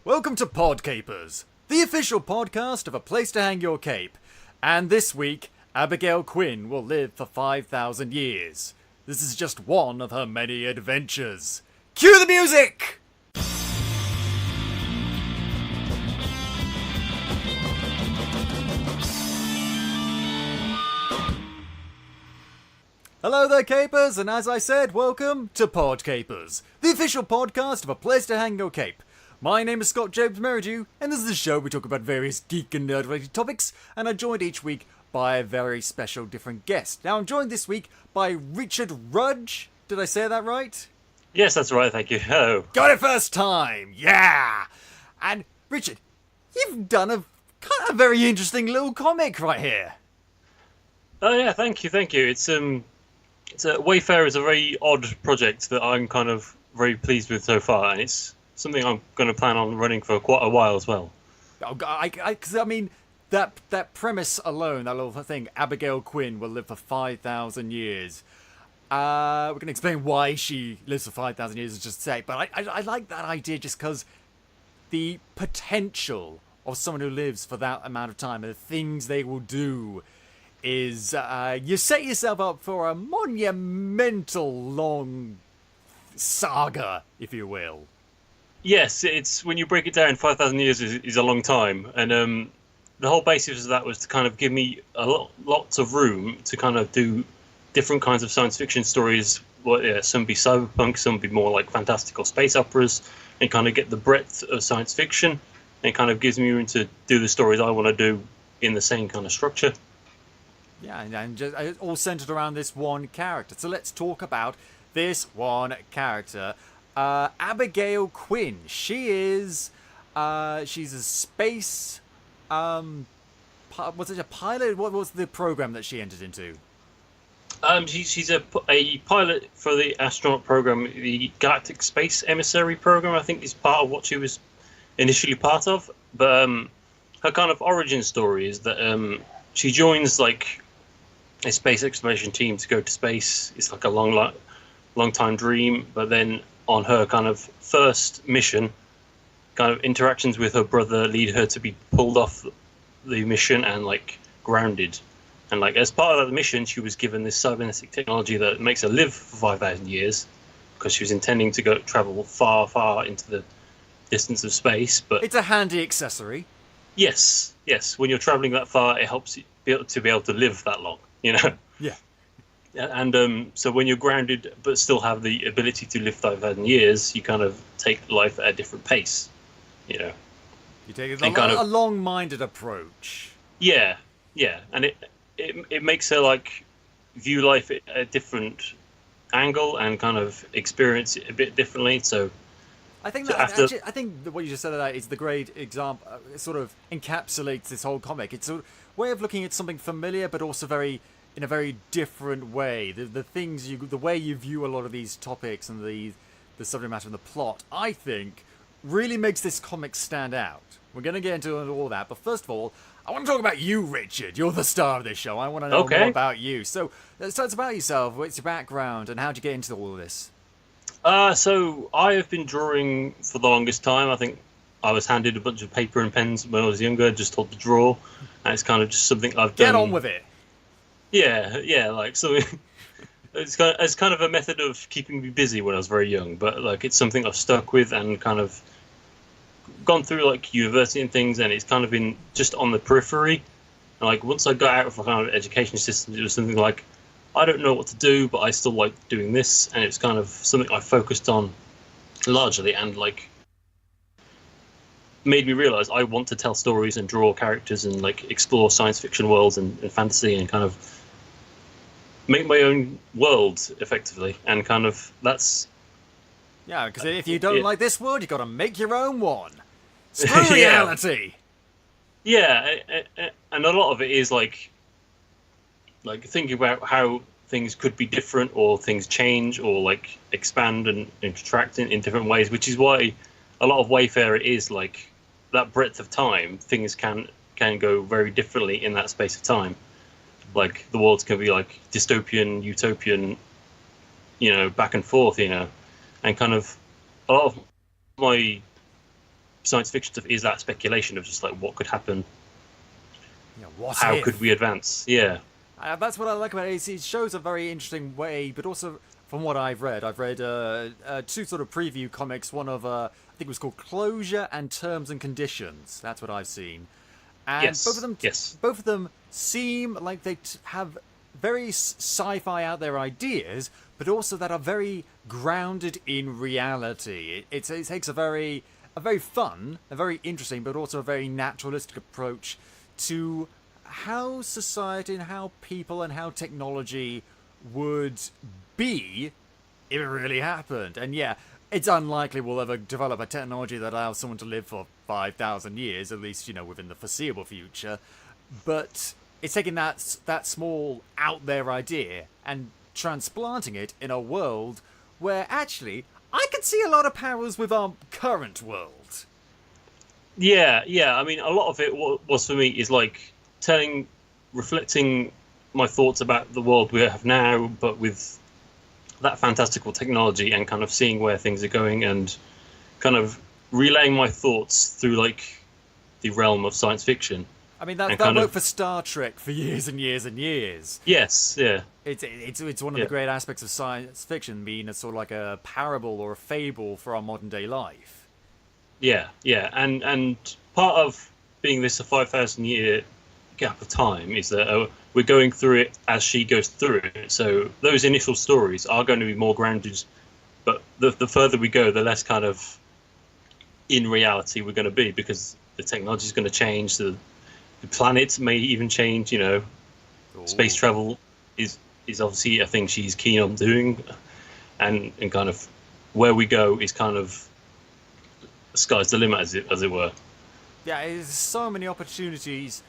Welcome to PodCapers, the official podcast of A Place to Hang Your Cape. And this week, Abigail Quinn will live for 5,000 years. This is just one of her many adventures. Cue the music! Hello there, Capers, and as I said, welcome to PodCapers, the official podcast of A Place to Hang Your Cape. My name is Scott James Merridew, and this is the show we talk about various geek and nerd-related topics, and I'm joined each week by a very special different guest. Now, I'm joined this week by Richard Rudge. Did I say that right? Yes, that's right, thank you. Hello. Got it first time, yeah! And, Richard, you've done a kind of very interesting little comic right here. Oh yeah, thank you. It's Wayfarer is a very odd project that I'm kind of very pleased with so far, and it's something I'm going to plan on running for quite a while as well. Oh, I mean, that premise alone, that little thing, Abigail Quinn will live for 5,000 years. We're going to explain why she lives for 5,000 years, just say, but I like that idea just because the potential of someone who lives for that amount of time and the things they will do is, you set yourself up for a monumental long saga, if you will. Yes, it's when you break it down, 5,000 years is a long time, and the whole basis of that was to kind of give me lots of room to kind of do different kinds of science fiction stories. Well, yeah, some be cyberpunk, some be more like fantastic or space operas, and kind of get the breadth of science fiction. And it kind of gives me room to do the stories I want to do in the same kind of structure. Yeah, and just all centered around this one character. So let's talk about this one character. Abigail Quinn. She is, she's a space, was it a pilot? What was the program that she entered into? She's a pilot for the astronaut program, the Galactic Space Emissary program. I think is part of what she was initially part of. But her kind of origin story is that she joins like a space exploration team to go to space. It's like a long time dream, but then on her kind of first mission, kind of interactions with her brother lead her to be pulled off the mission and like grounded. And like as part of that mission, she was given this cybernetic technology that makes her live for 5,000 years because she was intending to go travel far into the distance of space. But it's a handy accessory. Yes. When you're traveling that far, it helps you be able to live that long. You know. Yeah. And so when you're grounded but still have the ability to live 5,000 years, you kind of take life at a different pace, you know. You take a long-minded approach. Yeah, and it makes her like view life at a different angle and kind of experience it a bit differently. So I think I think what you just said of that is the great example. It sort of encapsulates this whole comic. It's a way of looking at something familiar, but also in a very different way. The way you view a lot of these topics and the subject matter and the plot, I think, really makes this comic stand out. We're going to get into all that, but first of all, I want to talk about you, Richard. You're the star of this show. I want to know more about you. So, let's talk about yourself. What's your background, and how'd you get into all of this? So I have been drawing for the longest time. I think I was handed a bunch of paper and pens when I was younger, just told to draw, and it's kind of just something I've done. Get on with it. Yeah, like so. It's kind of a method of keeping me busy when I was very young, but like it's something I've stuck with and kind of gone through like university and things, and it's kind of been just on the periphery. And like once I got out of the kind of education system, it was something like I don't know what to do, but I still like doing this, and it's kind of something I focused on largely, and like made me realize I want to tell stories and draw characters and like explore science fiction worlds and fantasy and kind of make my own world effectively, and kind of that's because if you don't like this world, you've got to make your own one. Screw reality. Yeah, and a lot of it is like thinking about how things could be different, or things change, or like expand and contract in different ways, which is why a lot of Wayfarer is like that breadth of time. Things can go very differently in that space of time. Like the worlds can be like dystopian, utopian, back and forth, and kind of a lot of my science fiction stuff is that speculation of just like what could happen, how could we advance? Yeah. That's what I like about it. It shows a very interesting way, but also from what I've read two sort of preview comics. One of I think it was called Closure and Terms and Conditions. That's what I've seen, and Yes. both of them seem like they have very sci-fi out there ideas, but also that are very grounded in reality. It takes a very fun, a very interesting, but also a very naturalistic approach to how society and how people and how technology would be if it really happened. And yeah, it's unlikely we'll ever develop a technology that allows someone to live for 5,000 years, at least, within the foreseeable future. But it's taking that small out there idea and transplanting it in a world where actually I can see a lot of parallels with our current world. Yeah. I mean, a lot of it was for me is like reflecting my thoughts about the world we have now, but with that fantastical technology, and kind of seeing where things are going, and kind of relaying my thoughts through like the realm of science fiction. I mean, that worked for Star Trek for years and years and years. Yes, yeah. It's one of the great aspects of science fiction, being a sort of like a parable or a fable for our modern day life. Yeah, and part of being this a 5,000 year gap of time is that we're going through it as she goes through it. So those initial stories are going to be more grounded, but the further we go, the less kind of in reality we're going to be, because the technology is going to change. The planets may even change. Space travel is obviously a thing she's keen on doing, and kind of where we go is kind of the sky's the limit, as it were. Yeah, there's so many opportunities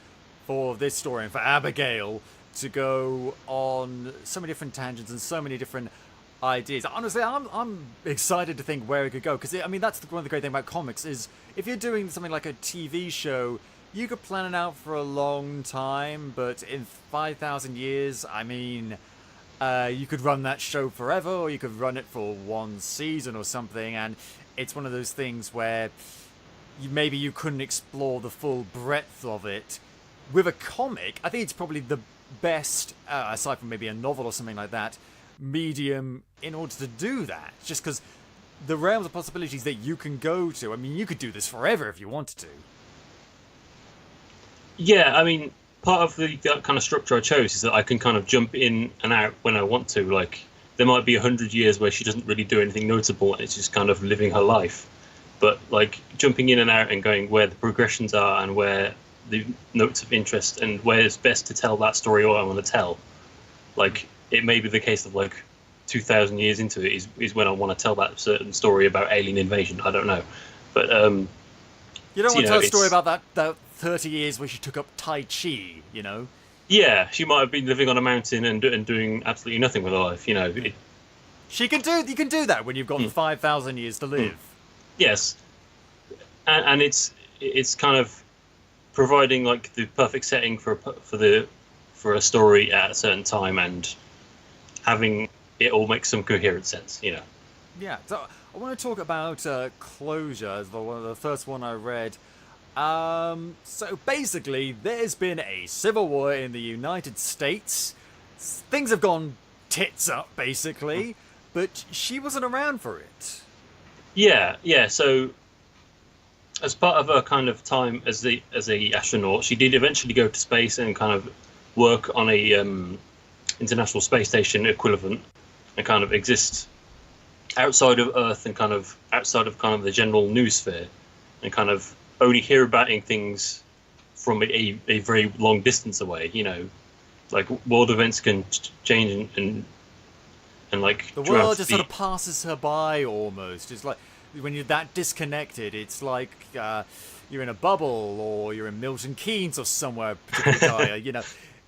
for this story and for Abigail to go on so many different tangents and so many different ideas. Honestly, I'm excited to think where it could go, because I mean that's one of the great things about comics is if you're doing something like a TV show, you could plan it out for a long time, but in 5,000 years, I mean, you could run that show forever, or you could run it for one season or something, and it's one of those things where maybe you couldn't explore the full breadth of it. With a comic, I think it's probably the best, aside from maybe a novel or something like that, medium in order to do that. Just because the realms of possibilities that you can go to, I mean, you could do this forever if you wanted to. Yeah, I mean, part of the kind of structure I chose is that I can kind of jump in and out when I want to. Like, there might be 100 years where she doesn't really do anything notable, and it's just kind of living her life. But, like, jumping in and out and going where the progressions are and where the notes of interest and where it's best to tell that story or I want to tell. Like, it may be the case of, like, 2,000 years into it is when I want to tell that certain story about alien invasion. I don't know. But, you don't want to tell a story about that 30 years where she took up Tai Chi, Yeah, she might have been living on a mountain and doing absolutely nothing with her life, You can do that when you've got 5,000 years to live. Yes. And it's kind of providing like the perfect setting for a story at a certain time and having it all make some coherent sense, Yeah, so I want to talk about Closure as the first one I read. So basically, there's been a civil war in the United States. Things have gone tits up, basically, but she wasn't around for it. Yeah. So, as part of her kind of time as a astronaut, she did eventually go to space and kind of work on a International Space Station equivalent, and kind of exist outside of Earth and kind of outside of kind of the general news sphere, and kind of only hear about things from a very long distance away. Like world events can change and like the world just sort of passes her by almost. It's like when you're that disconnected, it's like you're in a bubble or you're in Milton Keynes or somewhere particular.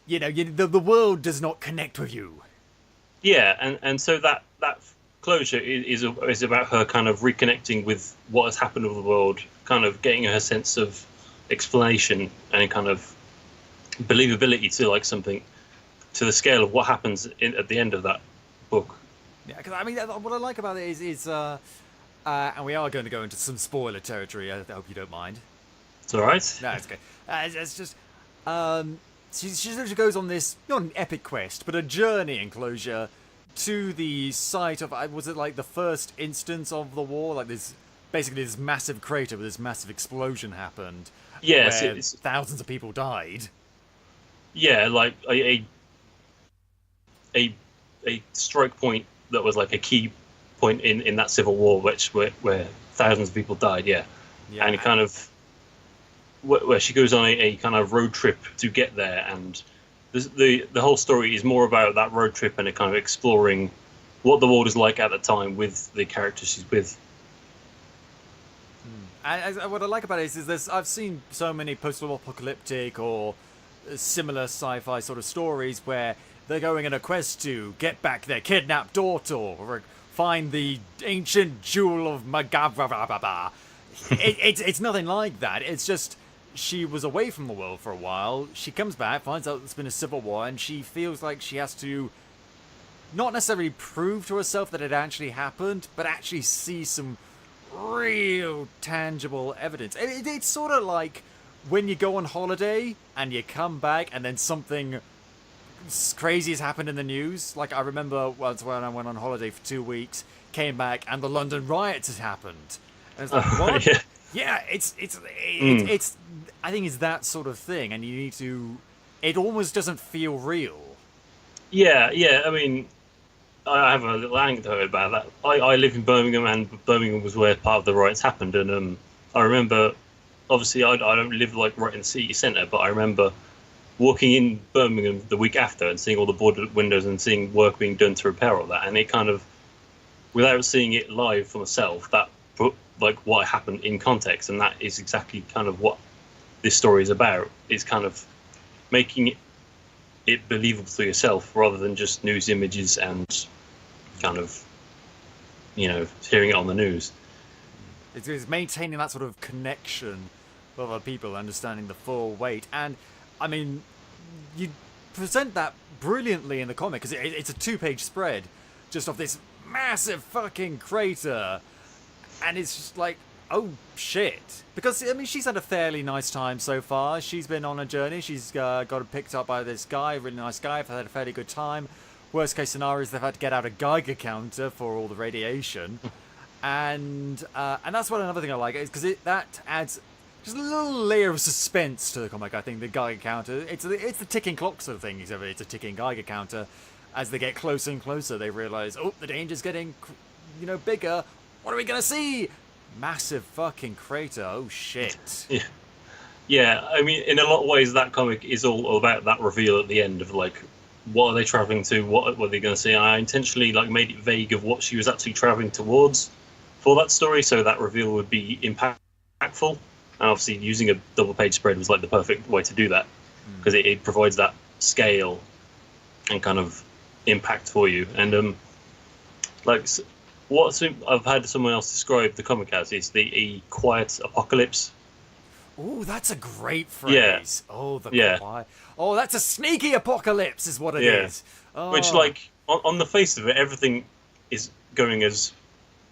The world does not connect with you. Yeah, and so that Closure is about her kind of reconnecting with what has happened with the world, kind of getting her sense of explanation and kind of believability to like something to the scale of what happens at the end of that book. Yeah, because I mean, what I like about it is And we are going to go into some spoiler territory. I hope you don't mind. It's all right. No, it's okay. It's just, she literally goes on this, not an epic quest, but a journey in closure to the site of, was it like the first instance of the war? Like this, basically this massive crater where this massive explosion happened. Yes, where thousands of people died. Yeah, like a strike point that was like a key point in that civil war, where thousands of people died. Yeah, and it kind of where she goes on a kind of road trip to get there, and the whole story is more about that road trip and a kind of exploring what the world is like at the time with the characters she's with. And what I like about it is this: I've seen so many post-apocalyptic or similar sci-fi sort of stories where they're going on a quest to get back their kidnapped daughter or find the ancient jewel of Magabra. It's nothing like that. It's just she was away from the world for a while. She comes back, finds out there's been a civil war, and she feels like she has to not necessarily prove to herself that it actually happened, but actually see some real tangible evidence. It's sort of like when you go on holiday and you come back and then something crazy has happened in the news. Like I remember once when I went on holiday for 2 weeks, came back and the London riots had happened. And it's like, what? Yeah, it's I think it's that sort of thing, and you need to. It almost doesn't feel real. Yeah. I mean, I have a little anecdote about that. I live in Birmingham, and Birmingham was where part of the riots happened. And I remember, obviously, I don't live like right in the city centre, but I remember walking in Birmingham the week after and seeing all the boarded windows and seeing work being done to repair all that. And it kind of, without seeing it live for myself, that put like what happened in context, and that is exactly kind of what this story is about. It's kind of making it believable to yourself rather than just news images and kind of, hearing it on the news. It's maintaining that sort of connection with other people, understanding the full weight. And, I mean, you present that brilliantly in the comic, because it's a 2-page spread just of this massive fucking crater. And it's just like, oh, shit. Because, I mean, she's had a fairly nice time so far. She's been on a journey. She's got picked up by this guy, a really nice guy. They've had a fairly good time. Worst case scenario is they've had to get out a Geiger counter for all the radiation. And that's what another thing I like is because that adds just a little layer of suspense to the comic. I think the Geiger counter, it's the ticking clock sort of thing. It's a ticking Geiger counter. As they get closer and closer, they realise, oh, the danger's getting, bigger. What are we gonna see? Massive fucking crater. Oh shit. Yeah. I mean, in a lot of ways, that comic is all about that reveal at the end of like, what are they traveling to? What are they going to see? And I intentionally made it vague of what she was actually traveling towards for that story, so that reveal would be impactful. And obviously, using a double-page spread was like the perfect way to do that, because it provides that scale and kind of impact for you. And what I've had someone else describe the comic as is a quiet apocalypse. Oh, that's a great phrase. Yeah. Quiet. Oh, that's a sneaky apocalypse, is what it is. Oh. Which, on the face of it, everything is going as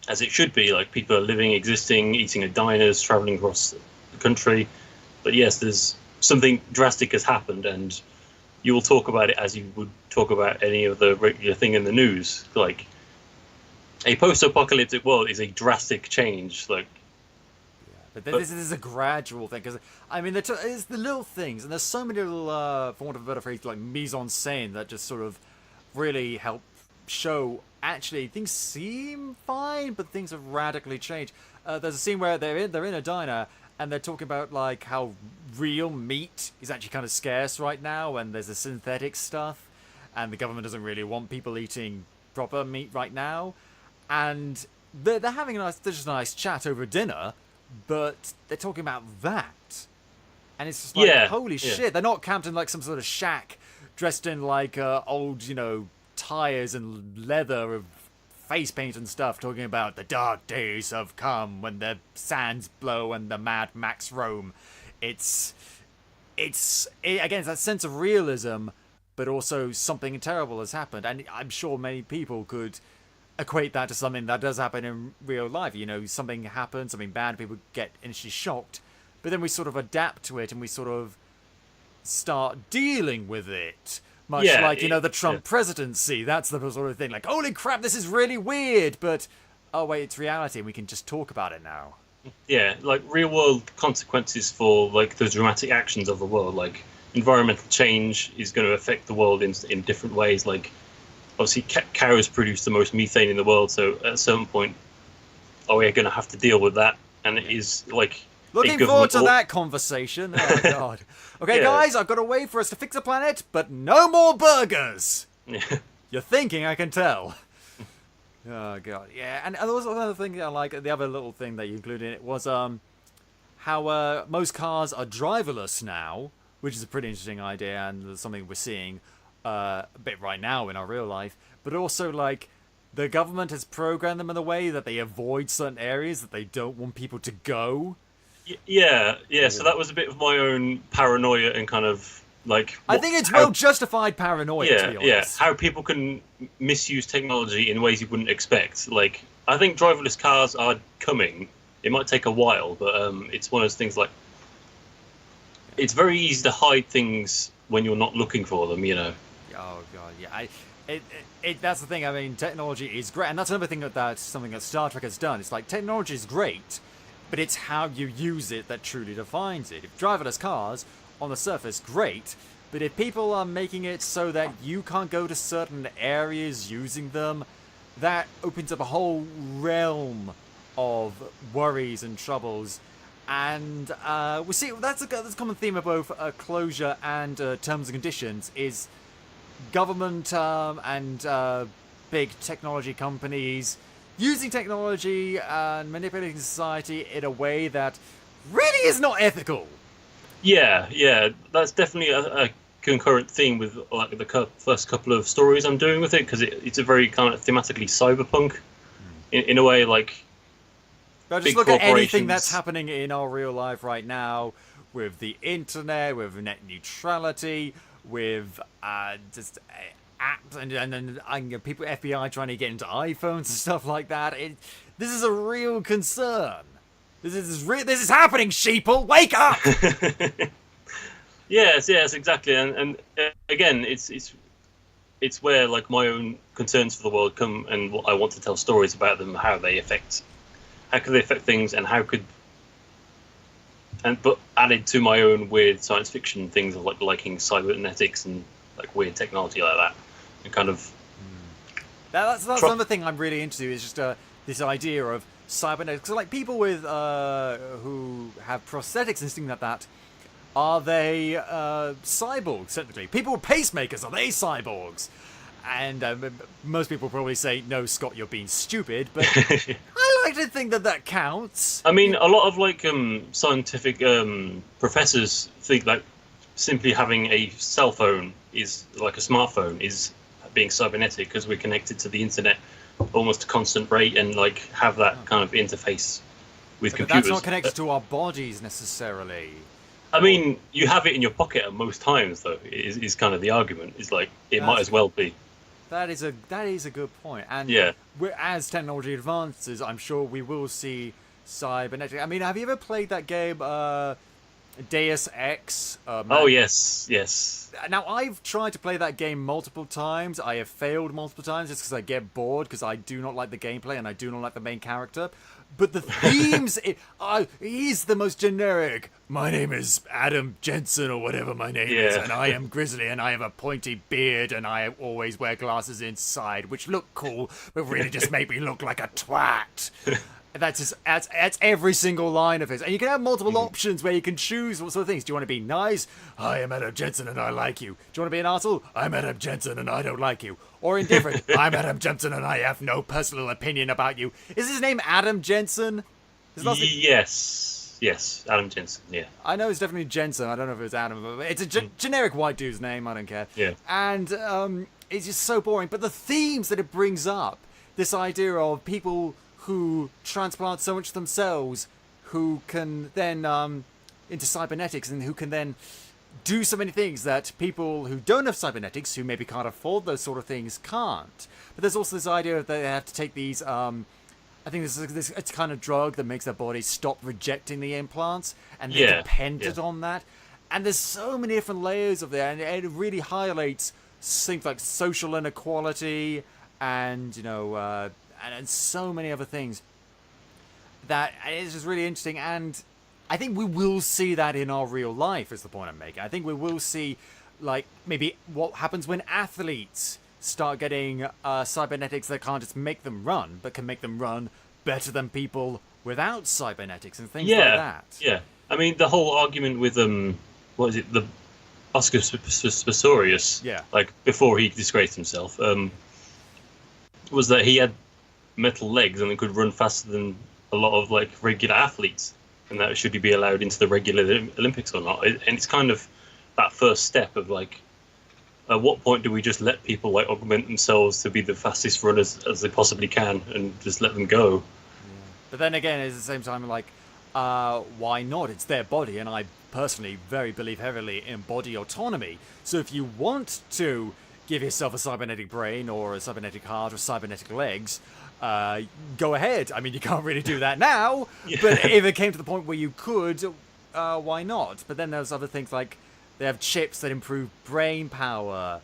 it should be. Like, people are living, existing, eating at diners, traveling across the country. But yes, there's something drastic has happened, and you will talk about it as you would talk about any of the regular thing in the news. Like, a post-apocalyptic world is a drastic change. But this is a gradual thing, because, I mean, it's the little things, and there's so many little, for want of a better phrase, like mise-en-scène that just sort of really help show, actually, things seem fine, but things have radically changed. There's a scene where they're in a diner, and they're talking about, like, how real meat is actually kind of scarce right now, and there's the synthetic stuff, and the government doesn't really want people eating proper meat right now, and they're having just a nice chat over dinner, but they're talking about that, and it's just like, holy shit, they're not camped in like some sort of shack dressed in like old tires and leather of face paint and stuff, talking about the dark days have come when the sands blow and the Mad Max roam. It's again, it's that sense of realism, but also something terrible has happened, and I'm sure many people could equate that to something that does happen in real life. You know, something happens, something bad, people get initially shocked, but then we sort of adapt to it and we sort of start dealing with it. Much like, you know, the Trump presidency. That's the sort of thing. Like, holy crap, this is really weird, but oh wait, it's reality and we can just talk about it now. Yeah, like real world consequences for like the dramatic actions of the world. Like environmental change is going to affect the world in different ways. Like obviously cows produce the most methane in the world, so at a certain point, we're going to have to deal with that. And it is like looking forward to that conversation. Oh god. Okay, guys, I've got a way for us to fix the planet, but no more burgers. Yeah. You're thinking, I can tell. Oh god, yeah. And there was another thing I like. The other little thing that you included in it was how most cars are driverless now, which is a pretty interesting idea and something we're seeing a bit right now in our real life. But also, like, the government has programmed them in a way that they avoid certain areas that they don't want people to go. Yeah. So that was a bit of my own paranoia and kind of like. I think it's well justified paranoia. To be honest. Yeah. How people can misuse technology in ways you wouldn't expect. Like, I think driverless cars are coming. It might take a while, but it's one of those things like. It's very easy to hide things when you're not looking for them. You know. Oh god, yeah. That's the thing. I mean, technology is great, and that's another thing that's something that Star Trek has done. It's like technology is great, but it's how you use it that truly defines it. If driverless cars on the surface, great, but if people are making it so that you can't go to certain areas using them, that opens up a whole realm of worries and troubles. And we see that's a common theme of both closure and terms and conditions is government and big technology companies using technology and manipulating society in a way that really is not ethical. Yeah, that's definitely a concurrent theme with like the first couple of stories I'm doing with it, because it's a very kind of thematically cyberpunk in a way. Like, but just look at anything that's happening in our real life right now with the internet, with net neutrality, with just apps and people, FBI trying to get into iPhones and stuff like that. This is a real concern. This is happening, sheeple. Wake up! Yes, exactly. And again, it's where like my own concerns for the world come, and what I want to tell stories about them, how could they affect things, and but added to my own weird science fiction things of like liking cybernetics and like weird technology like that, and kind of. That's another thing I'm really into is just this idea of cybernetics. So like people with who have prosthetics and things like that, are they cyborgs technically? People with pacemakers, are they cyborgs? And most people probably say, no, Scott, you're being stupid, but I like to think that counts. I mean, a lot of like scientific professors think like simply having a cell phone is like a smartphone is being cybernetic, because we're connected to the internet almost a constant rate and like have that kind of interface with computers. But that's not connected to our bodies necessarily. I mean, you have it in your pocket at most times, though. Is kind of the argument. Is like it might as well be. That is a good point. And as technology advances, I'm sure we will see cybernetic. I mean, have you ever played that game Deus Ex? Oh yes. Now I've tried to play that game multiple times. I have failed multiple times just because I get bored, because I do not like the gameplay and I do not like the main character. But the themes, he's the most generic. My name is Adam Jensen or whatever my name is, and I am grizzly and I have a pointy beard and I always wear glasses inside, which look cool, but really just make me look like a twat. That's every single line of his. And you can have multiple options where you can choose what sort of things. Do you want to be nice? I am Adam Jensen and I like you. Do you want to be an arsehole? I'm Adam Jensen and I don't like you. Or indifferent. I'm Adam Jensen and I have no personal opinion about you. Is his name Adam Jensen? Yes, Adam Jensen, yeah. I know it's definitely Jensen. I don't know if it was Adam, but it's a generic white dude's name. I don't care. Yeah. And it's just so boring. But the themes that it brings up, this idea of people who transplant so much themselves, who can then into cybernetics, and who can then do so many things that people who don't have cybernetics, who maybe can't afford those sort of things, can't. But there's also this idea that they have to take these. I think this it's a kind of drug that makes their body stop rejecting the implants, and they're dependent on that. And there's so many different layers of that, and it really highlights things like social inequality, and and so many other things. That is just really interesting, and I think we will see that in our real life. Is the point I'm making? I think we will see, like, maybe what happens when athletes start getting cybernetics that can't just make them run, but can make them run better than people without cybernetics and things like that. Yeah, I mean, the whole argument with what is it, the Oscar Pistorius? Yeah. Like before he disgraced himself, was that he had metal legs and could run faster than a lot of like regular athletes, and that should he be allowed into the regular Olympics or not? And it's kind of that first step of like, at what point do we just let people like augment themselves to be the fastest runners as they possibly can and just let them go? But then again, at the same time, like, why not? It's their body, and I personally very believe heavily in body autonomy. So if you want to give yourself a cybernetic brain or a cybernetic heart or cybernetic legs, go ahead. I mean, you can't really do that now, but if it came to the point where you could, why not? But then there's other things like they have chips that improve brain power,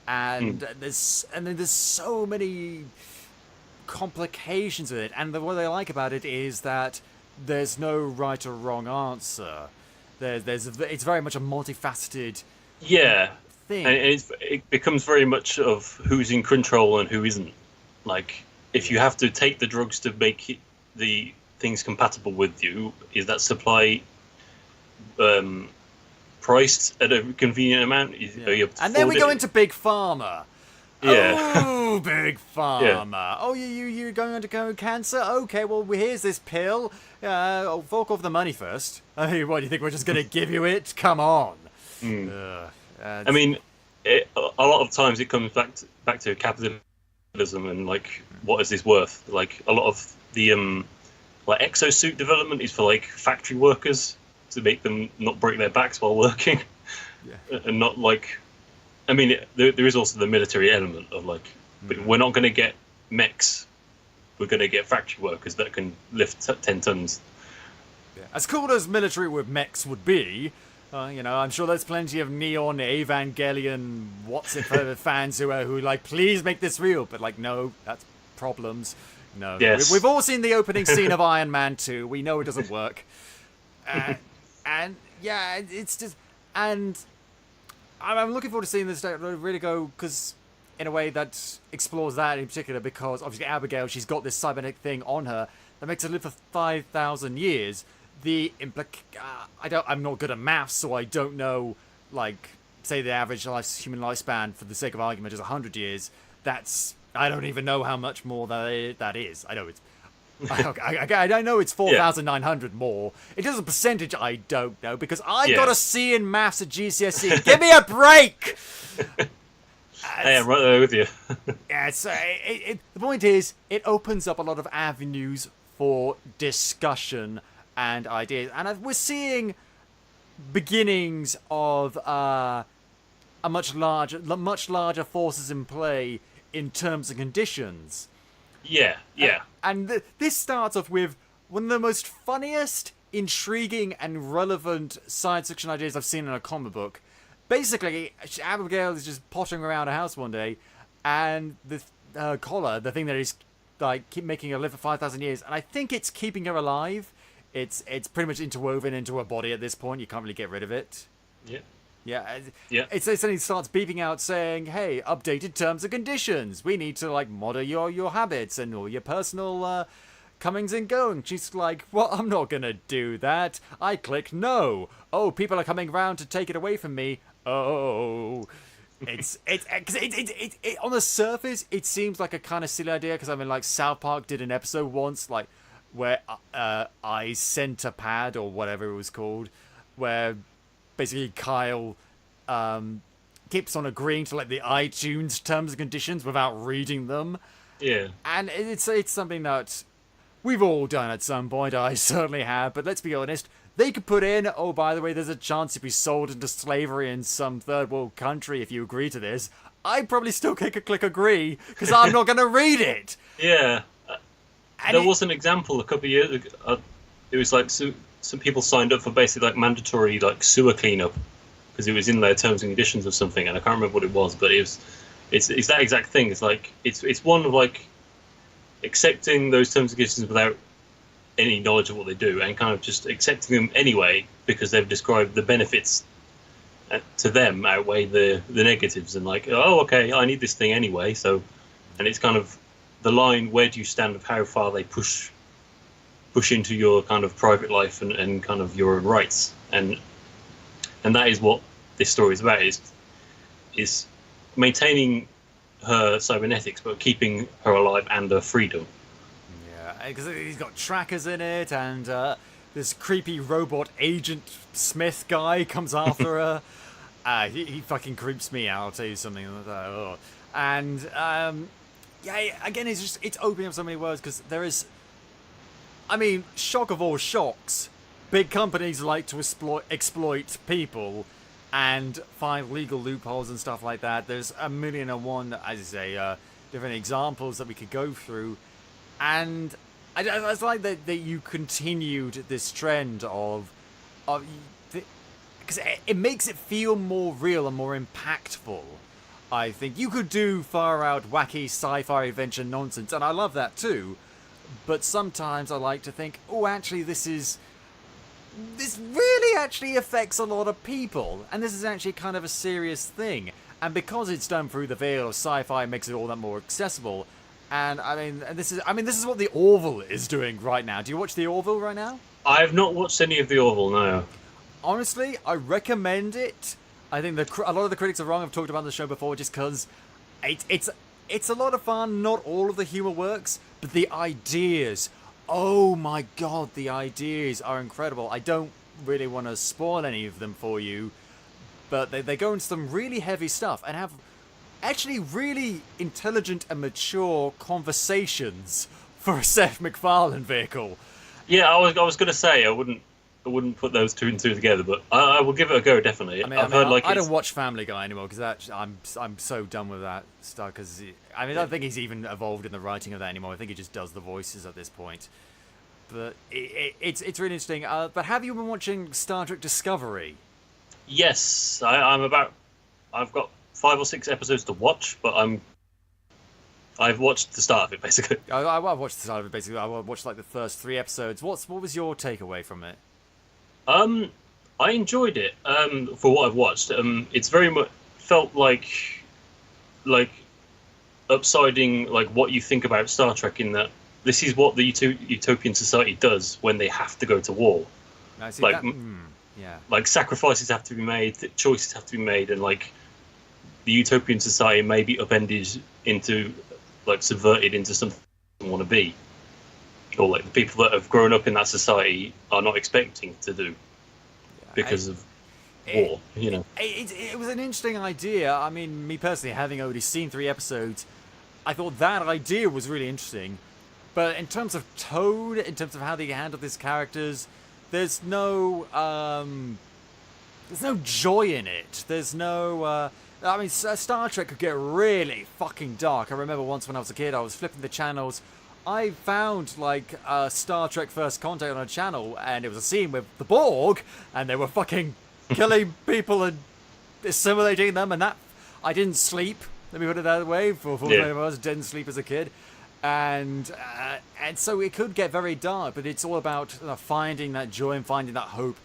and there's so many complications with it. And what I like about it is that there's no right or wrong answer. It's very much a multifaceted thing, and it becomes very much of who's in control and who isn't. Like, if you have to take the drugs to make the things compatible with you, is that supply priced at a convenient amount? And then we go into Big Pharma. Yeah. Oh, Big Pharma. Oh, you're going undergo cancer? Okay, well, here's this pill. Fork off the money first. I mean, what, do you think we're just going to give you it? Come on. I mean, a lot of times it comes back to capitalism and, like, what is this worth? Like, a lot of the like exosuit development is for, like, factory workers to make them not break their backs while working. And not, like... I mean, there is also the military element of, like, but we're not going to get mechs. We're going to get factory workers that can lift 10 tons. Yeah. As cool as military with mechs would be, I'm sure there's plenty of neon Evangelion fans who are like, please make this real. But, like, no, that's problems. No. Yes. We've all seen the opening scene of Iron Man 2. We know it doesn't work. And yeah, it's just... And... I'm looking forward to seeing this really go, because in a way that explores that in particular, because obviously Abigail, she's got this cybernetic thing on her that makes her live for 5,000 years. I'm not good at maths, so I don't know, like, say the average human lifespan, for the sake of argument, is 100 years. I don't even know how much more that is. I know it's... I know it's 4,900 more. It is a percentage I don't know, because I got a C in maths at GCSE. Give me a break! Hey, I'm right there with you. The point is, it opens up a lot of avenues for discussion and ideas. And we're seeing beginnings of much larger forces in play in terms and conditions. Yeah. And this starts off with one of the most funniest, intriguing, and relevant science fiction ideas I've seen in a comic book. Basically, Abigail is just pottering around a house one day, and the collar, the thing that is like keep making her live for 5,000 years, and I think it's keeping her alive. It's pretty much interwoven into her body at this point. You can't really get rid of it. Yeah. It suddenly starts beeping out saying, hey, updated terms and conditions. We need to, like, monitor your habits and all your personal comings and goings. She's like, well, I'm not going to do that. I click no. Oh, people are coming around to take it away from me. Oh. It's on the surface, it seems like a kind of silly idea, because I mean, like, South Park did an episode once, like, where I sent a pad, or whatever it was called, where... basically, Kyle keeps on agreeing to, like, the iTunes terms and conditions without reading them. Yeah. And it's something that we've all done at some point. I certainly have. But let's be honest, they could put in, oh, by the way, there's a chance you'll be sold into slavery in some third world country if you agree to this. I'd probably still click agree, because I'm not going to read it. Yeah. There was an example a couple of years ago. It was like some people signed up for basically like mandatory like sewer cleanup because it was in their terms and conditions or something, and I can't remember what it was, but it's that exact thing. It's like it's one of like accepting those terms and conditions without any knowledge of what they do, and kind of just accepting them anyway because they've described the benefits to them outweigh the negatives, and like, oh, okay, I need this thing anyway. So, and it's kind of the line, where do you stand of how far they push into your kind of private life and kind of your own rights, and that is what this story is about, is maintaining her cybernetics but keeping her alive and her freedom. Yeah, because he's got trackers in it, and this creepy robot Agent Smith guy comes after her. He fucking creeps me out, I'll tell you something. And yeah, again, it's opening up so many words, because there is, I mean, shock of all shocks, big companies like to exploit people and find legal loopholes and stuff like that. There's 1,000,001, as you say, different examples that we could go through. And I like that you continued this trend of because it makes it feel more real and more impactful. I think you could do far out wacky sci-fi adventure nonsense, and I love that too. But sometimes I like to think, oh, actually, this really actually affects a lot of people, and this is actually kind of a serious thing. And because it's done through the veil of sci-fi, it makes it all that more accessible. And this is what the Orville is doing right now. Do you watch the Orville right now? I have not watched any of the Orville, no. Honestly, I recommend it. I think a lot of the critics are wrong. I've talked about the show before, just because it's a lot of fun. Not all of the humor works, but the ideas, oh my god, the ideas are incredible. I don't really want to spoil any of them for you, but they go into some really heavy stuff and have actually really intelligent and mature conversations for a Seth MacFarlane vehicle. Yeah, I was going to say I wouldn't put those two and two together, but I will give it a go, definitely. I've heard I don't watch Family Guy anymore because I'm so done with that stuff. Because I don't think he's even involved in the writing of that anymore. I think he just does the voices at this point. But it's really interesting. But have you been watching Star Trek Discovery? Yes, I've got 5 or 6 episodes to watch, but I've watched the start of it basically. I watched the start of it basically. I watched like the first 3 episodes. What was your takeaway from it? I enjoyed it. For what I've watched, it's very much felt like upsiding like what you think about Star Trek, in that this is what the utopian society does when they have to go to war. I see like, yeah, like sacrifices have to be made, choices have to be made, and like the utopian society may be upended into, like, subverted into something they want to be, or like the people that have grown up in that society are not expecting to do because of war. You know, it was an interesting idea. I mean, me personally, having already seen 3 episodes, I thought that idea was really interesting. But in terms of tone, in terms of how they handle these characters, there's no joy in it. There's no. I mean, Star Trek could get really fucking dark. I remember once when I was a kid, I was flipping the channels. I found like Star Trek First Contact on a channel, and it was a scene with the Borg, and they were fucking killing people and assimilating them, and that I didn't sleep. Let me put it that way. For 40 hours, didn't sleep as a kid. And so it could get very dark, but it's all about finding that joy and finding that hope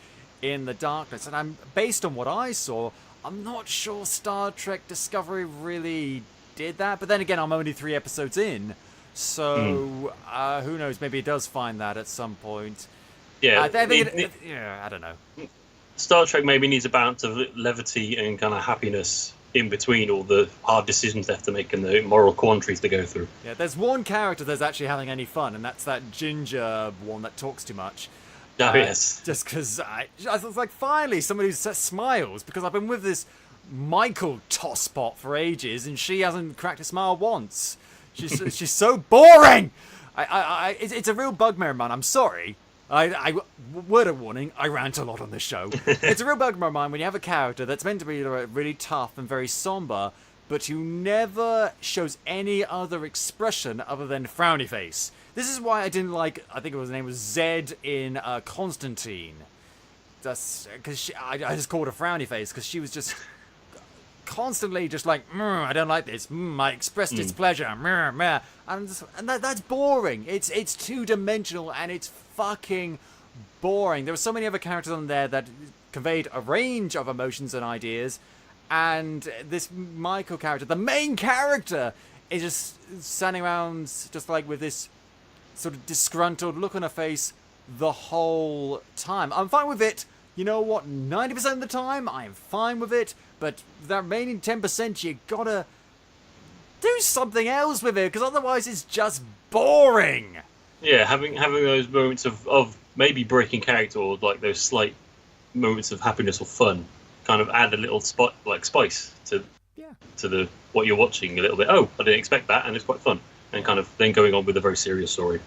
in the darkness. And based on what I saw, I'm not sure Star Trek Discovery really did that. But then again, I'm only 3 episodes in, so who knows? Maybe it does find that at some point. Yeah, I don't know. Star Trek maybe needs a balance of levity and kind of happiness in between all the hard decisions they have to make and the moral quandaries they go through. Yeah, there's one character that's actually having any fun, and that's that ginger one that talks too much. Oh, yes. Just because I was like, finally, somebody who smiles, because I've been with this Michael tosspot for ages, and she hasn't cracked a smile once. She's so boring! It's a real bugbear, man. I'm sorry. Word of warning, I rant a lot on this show. It's a real bugbear of mine when you have a character that's meant to be really tough and very somber, but who never shows any other expression other than frowny face. This is why I didn't like, I think his name was Zed in Constantine. That's because I just called her frowny face because she was just constantly just like, I don't like this. I expressed displeasure. And that's boring. It's two-dimensional and it's fucking boring. There were so many other characters on there that conveyed a range of emotions and ideas, and this Michael character, the main character, is just standing around just like with this sort of disgruntled look on her face the whole time. I'm fine with it. You know what? 90% of the time, I am fine with it. But that remaining 10%, you gotta do something else with it, because otherwise it's just boring. Yeah, having those moments of maybe breaking character, or like those slight moments of happiness or fun, kind of add a little spice to the what you're watching a little bit. Oh, I didn't expect that, and it's quite fun. And kind of then going on with a very serious story.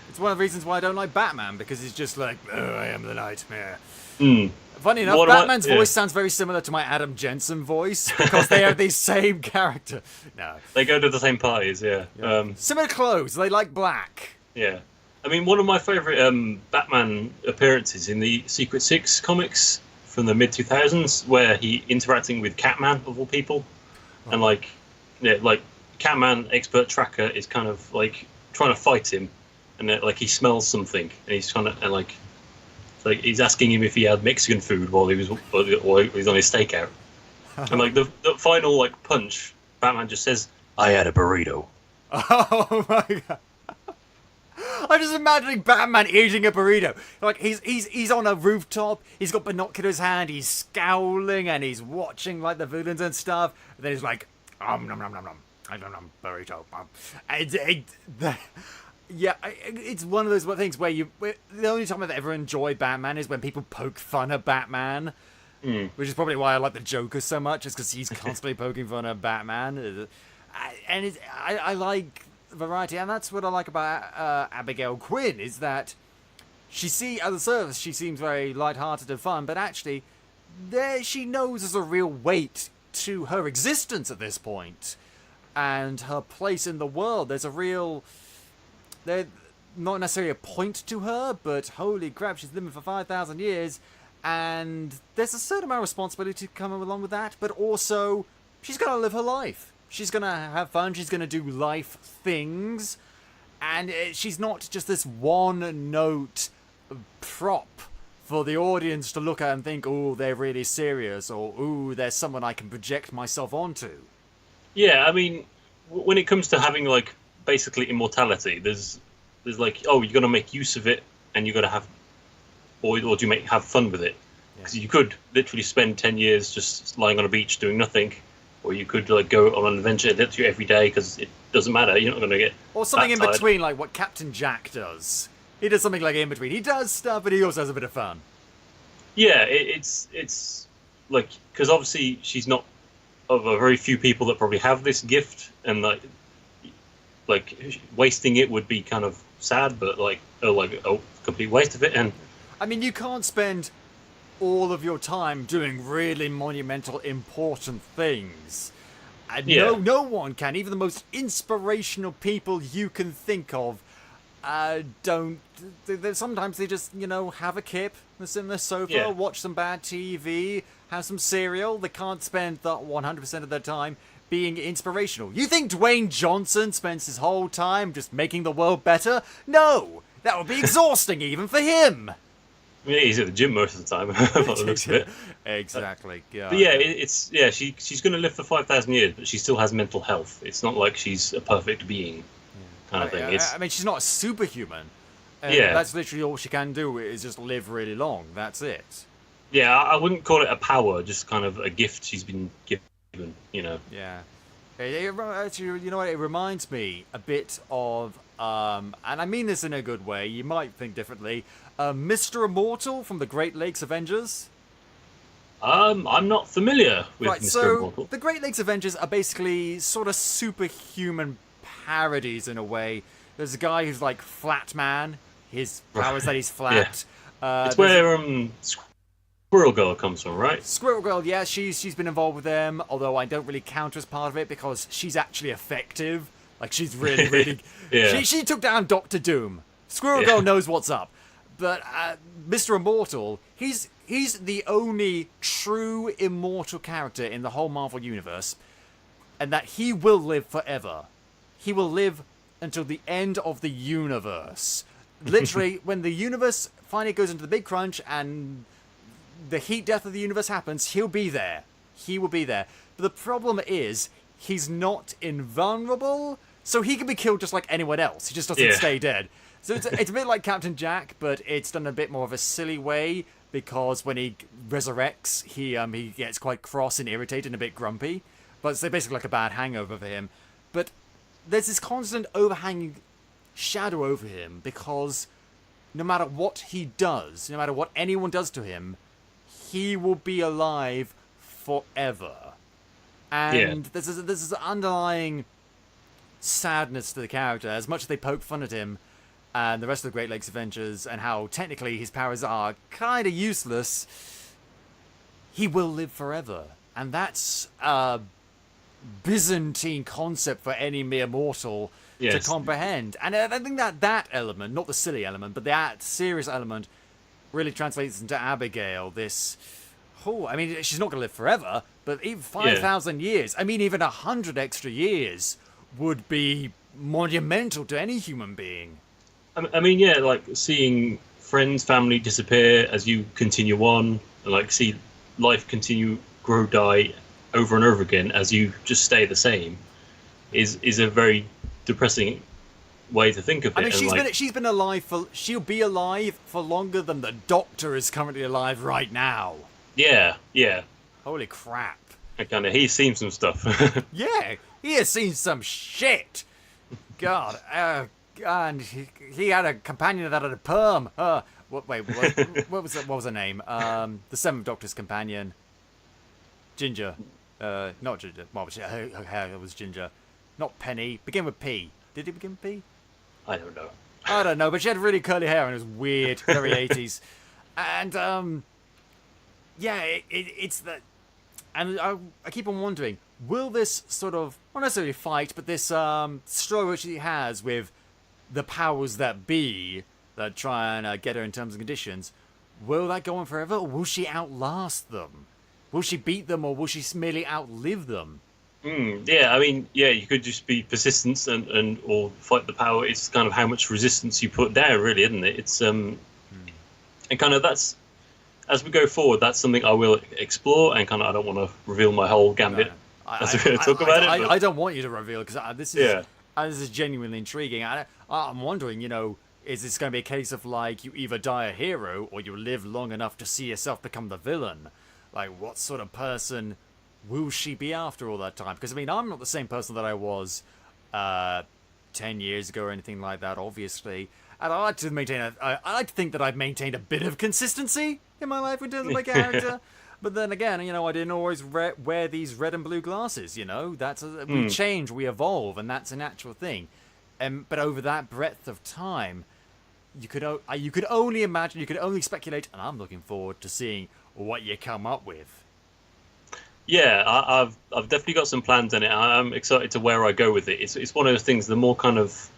It's one of the reasons why I don't like Batman, because he's just like, I am the nightmare. Mm. Funny enough, Batman's voice sounds very similar to my Adam Jensen voice, because they are the same character. No. They go to the same parties, yeah. Similar clothes, they like black. Yeah. I mean, one of my favourite Batman appearances in the Secret Six comics from the mid-2000s, where he interacting with Catman, of all people. Oh. And, like Catman, expert tracker, is kind of, like, trying to fight him. And, like, he smells something, and he's trying to, and, like he's asking him if he had Mexican food while he was on his stakeout. And, like, the final, like, punch, Batman just says, "I had a burrito." Oh, my God. I'm just imagining Batman eating a burrito. Like, he's on a rooftop, he's got binoculars in his hand, he's scowling, and he's watching, like, the villains and stuff. And then he's like, nom, nom, nom, nom. I don't know, burrito. Yeah, it's one of those things where the only time I've ever enjoyed Batman is when people poke fun at Batman, which is probably why I like the Joker so much, is because he's constantly poking fun at Batman. And I like variety, and that's what I like about Abigail Quinn, is that at the surface she seems very lighthearted and fun, but actually she knows there's a real weight to her existence at this point, and her place in the world. There's not necessarily a point to her, but holy crap, she's living for 5,000 years, and there's a certain amount of responsibility coming along with that, but also she's going to live her life. She's going to have fun, she's going to do life things, and she's not just this one-note prop for the audience to look at and think, oh, they're really serious, or, ooh, there's someone I can project myself onto. Yeah, I mean, when it comes to having, like, basically immortality, there's like, oh, you're gonna make use of it, and you're gonna have, or do you have fun with it? Because you could literally spend 10 years just lying on a beach doing nothing, or you could like go on an adventure literally every day, because it doesn't matter, you're not gonna get or something in tired. Between, like what Captain Jack does. He does something like in between. He does stuff, but he also has a bit of fun. Yeah, it's like, because obviously she's not of a very few people that probably have this gift, and like wasting it would be kind of sad, but like a complete waste of it. And I mean, you can't spend all of your time doing really monumental, important things. And no one can. Even the most inspirational people you can think of don't. Sometimes they just, have a kip, sit on their sofa, watch some bad TV, have some cereal. They can't spend that 100% of their time being inspirational. You think Dwayne Johnson spends his whole time just making the world better? No! That would be exhausting even for him! Yeah, he's at the gym most of the time. By the looks of it. Exactly. Yeah. But she's going to live for 5,000 years, but she still has mental health. It's not like she's a perfect being, kind of thing. I mean, she's not a superhuman. That's literally all she can do, is just live really long. That's it. Yeah, I wouldn't call it a power, just kind of a gift she's been given. Yeah. Actually, you know what? It reminds me a bit of, and I mean this in a good way. You might think differently. Mr. Immortal from the Great Lakes Avengers. I'm not familiar with Mr. Immortal. The Great Lakes Avengers are basically sort of superhuman parodies in a way. There's a guy who's like Flat Man. his powers that he's flapped. It's where Squirrel Girl comes from, right? Squirrel Girl, yeah, she's been involved with them, although I don't really count her as part of it because she's actually effective. Like, she's really, really... she took down Doctor Doom. Squirrel Girl knows what's up. But Mr. Immortal, he's the only true immortal character in the whole Marvel Universe, and that he will live forever. He will live until the end of the universe. Literally, when the universe finally goes into the big crunch and the heat death of the universe happens, he'll be there. He will be there. But the problem is, he's not invulnerable, so he can be killed just like anyone else. He just doesn't stay dead. So it's a bit like Captain Jack, but it's done a bit more of a silly way, because when he resurrects, he gets quite cross and irritated and a bit grumpy. But it's basically like a bad hangover for him. But there's this constant overhanging shadow over him, because no matter what he does, no matter what anyone does to him, he will be alive forever. And there's this underlying sadness to the character, as much as they poke fun at him and the rest of the Great Lakes Avengers and how technically his powers are kind of useless. He will live forever, and that's a Byzantine concept for any mere mortal to comprehend. And I think that element, not the silly element, but that serious element, really translates into Abigail. I mean, she's not going to live forever, but even 5,000 years, I mean, even 100 extra years would be monumental to any human being. I mean, like seeing friends, family disappear as you continue on, and like see life continue, grow, die over and over again as you just stay the same, is a very depressing way to think of it. I mean, she's been alive she'll be alive for longer than the Doctor is currently alive right now. Yeah. Holy crap. And he's seen some stuff. Yeah, he has seen some shit. God, and he had a companion that had a perm. What was her name? The Seventh Doctor's companion. Ginger. Not Ginger. Well, her hair was ginger. Not Penny. Begin with P. Did it begin with P? I don't know. I don't know, but she had really curly hair and it was weird, very 80s. And, it's that... And I keep on wondering, will this sort of, not necessarily fight, but this struggle which he has with the powers that be that try and get her in terms and conditions, will that go on forever, or will she outlast them? Will she beat them, or will she merely outlive them? I mean, you could just be persistent and or fight the power. It's kind of how much resistance you put down, really, isn't it? It's and kind of that's, as we go forward, that's something I will explore, and kind of I don't want to reveal my whole gambit as we talk about it. I don't want you to reveal, because this is genuinely intriguing. I'm wondering, is this going to be a case of like you either die a hero or you live long enough to see yourself become the villain? Like, what sort of person will she be after all that time? Because, I mean, I'm not the same person that I was 10 years ago or anything like that, obviously. And I like to think that I've maintained a bit of consistency in my life in terms of my character. But then again, I didn't always wear these red and blue glasses, That's we change, we evolve, and that's a natural thing. But over that breadth of time, you could only imagine, you could only speculate, and I'm looking forward to seeing what you come up with. Yeah, I've definitely got some plans in it. I'm excited to where I go with it. It's one of those things. The more kind of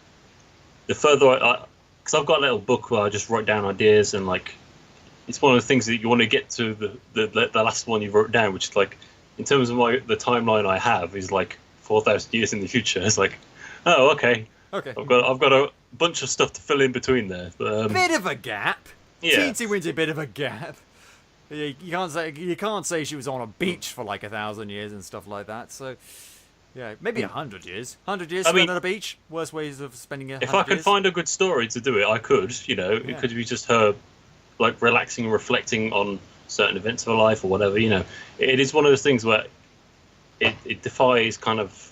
the further because I've got a little book where I just write down ideas, and like it's one of the things that you want to get to the last one you wrote down, which is like in terms of the timeline I have is like 4,000 years in the future. It's like, oh, okay. I've got a bunch of stuff to fill in between there. But, bit of a gap. Yeah. Teensy weensy bit of a gap. You can't say she was on a beach for like 1,000 years and stuff like that. So, yeah, maybe 100 years. 100 years spent on a beach. Worst ways of spending 100 years. If I could find a good story to do it, I could. It could be just her, like relaxing and reflecting on certain events of her life or whatever. It is one of those things where it defies kind of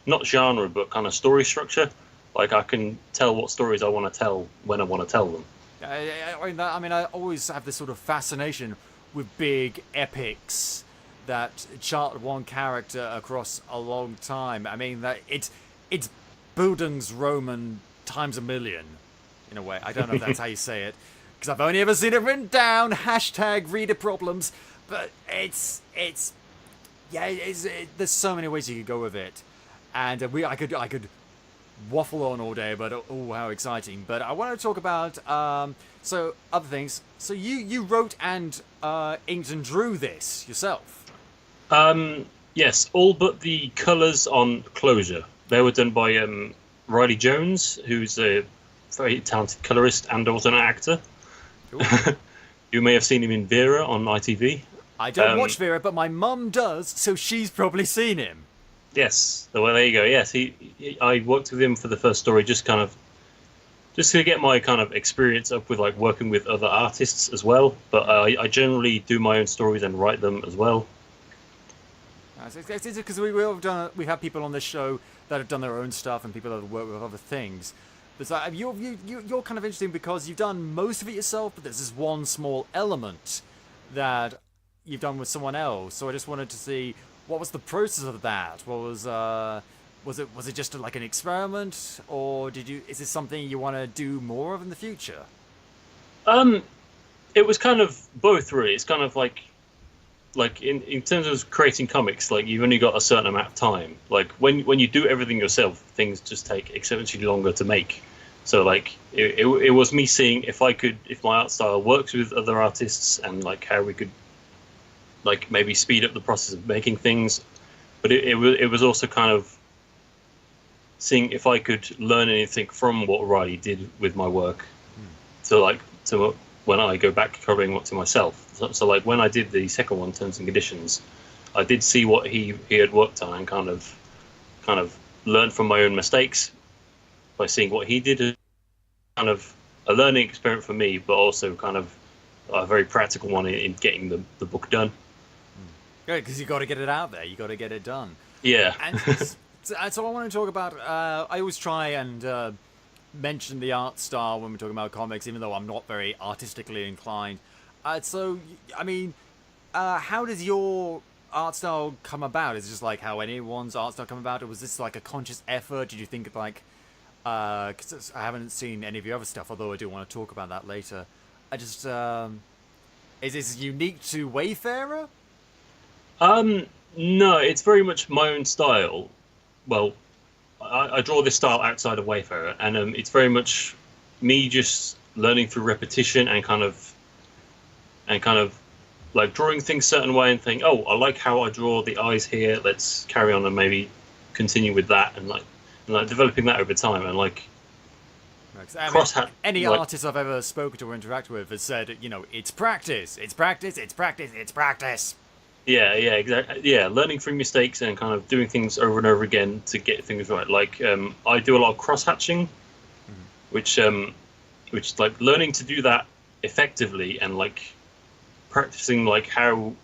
not genre but kind of story structure. Like I can tell what stories I want to tell when I want to tell them. I mean, I always have this sort of fascination with big epics that chart one character across a long time. I mean, that it's Bildungsroman times a million. in a way. I don't know if that's how you say it, because I've only ever seen it written down. #reader problems. But there's so many ways you could go with it, and I could waffle on all day, but oh, how exciting. But I want to talk about so other things. So you wrote and inked and drew this yourself. Yes, all but the colours on Closure. They were done by Riley Jones, who's a very talented colourist and also an actor. You may have seen him in Vera on ITV. I don't watch Vera, but my mum does, so she's probably seen him. Yes, well, there you go. Yes, I worked with him for the first story, just to get my kind of experience up with like working with other artists as well. But I generally do my own stories and write them as well. It's because we have people on this show that have done their own stuff and people that have worked with other things. But so you're kind of interesting because you've done most of it yourself, but there's this one small element that you've done with someone else. So I just wanted to see what was the process of that. What was it just like an experiment, or is this something you want to do more of in the future? It was kind of both, really. It's kind of like in terms of creating comics, like you've only got a certain amount of time. Like when you do everything yourself, things just take exponentially longer to make. So like it was me seeing if my art style works with other artists and like how we could like maybe speed up the process of making things. But it was also kind of seeing if I could learn anything from what Riley did with my work. To when I go back covering what to myself. So like when I did the second one, Terms and Conditions, I did see what he had worked on and kind of learned from my own mistakes by seeing what he did. Kind of a learning experience for me, but also kind of a very practical one in getting the book done. Good, because you got to get it out there. You got to get it done. Yeah. And so I want to talk about. I always try and mention the art style when we're talking about comics, even though I'm not very artistically inclined. So, I mean, how does your art style come about? Is it just like how anyone's art style come about, or was this like a conscious effort? Did you think of like, because I haven't seen any of your other stuff, although I do want to talk about that later. I just, is this unique to Wayfarer? No, it's very much my own style. Well, I draw this style outside of Wayfarer, and it's very much me just learning through repetition and kind of like drawing things a certain way and think, oh, I like how I draw the eyes here. Let's carry on and maybe continue with that, and like developing that over time and like. Any artist I've ever spoken to or interacted with has said, it's practice, it's practice, it's practice, it's practice. Yeah, exactly. Yeah, learning through mistakes and kind of doing things over and over again to get things right. Like I do a lot of cross-hatching, which like learning to do that effectively and like practicing like how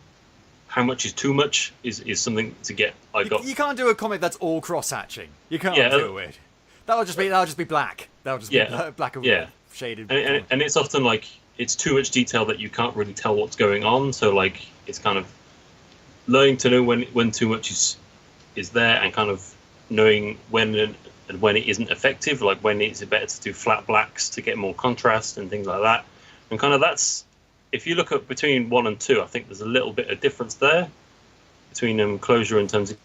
much is too much is something to get. You can't do a comic that's all cross-hatching. You can't do it. That'll just be black. That'll just be black and shaded. And it's often like it's too much detail that you can't really tell what's going on. So like it's kind of learning to know when too much is there and kind of knowing when and when it isn't effective, like when it's better to do flat blacks to get more contrast and things like that. And kind of that's, if you look at between 1 and 2, I think there's a little bit of difference there between Closure in terms of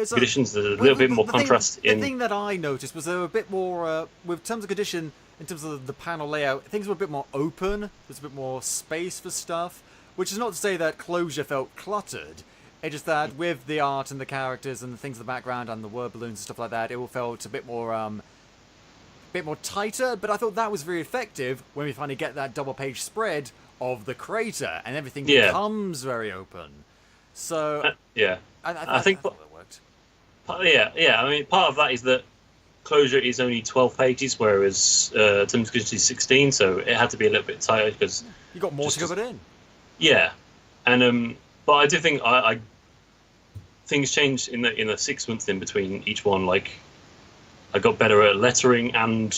conditions. There's a little bit more contrast. The thing that I noticed was there were a bit more, with Terms and Condition, in terms of the panel layout, things were a bit more open. There's a bit more space for stuff, which is not to say that Closure felt cluttered. It's just that with the art and the characters and the things in the background and the word balloons and stuff like that, it all felt a bit more tighter. But I thought that was very effective when we finally get that double-page spread of the crater and everything becomes very open. So I think that worked. I mean, part of that is that Closure is only 12 pages, whereas Terms and Conditions is 16, so it had to be a little bit tighter because you got more to cover in. Yeah, and but I do think I things changed in the 6 months in between each one. Like I got better at lettering and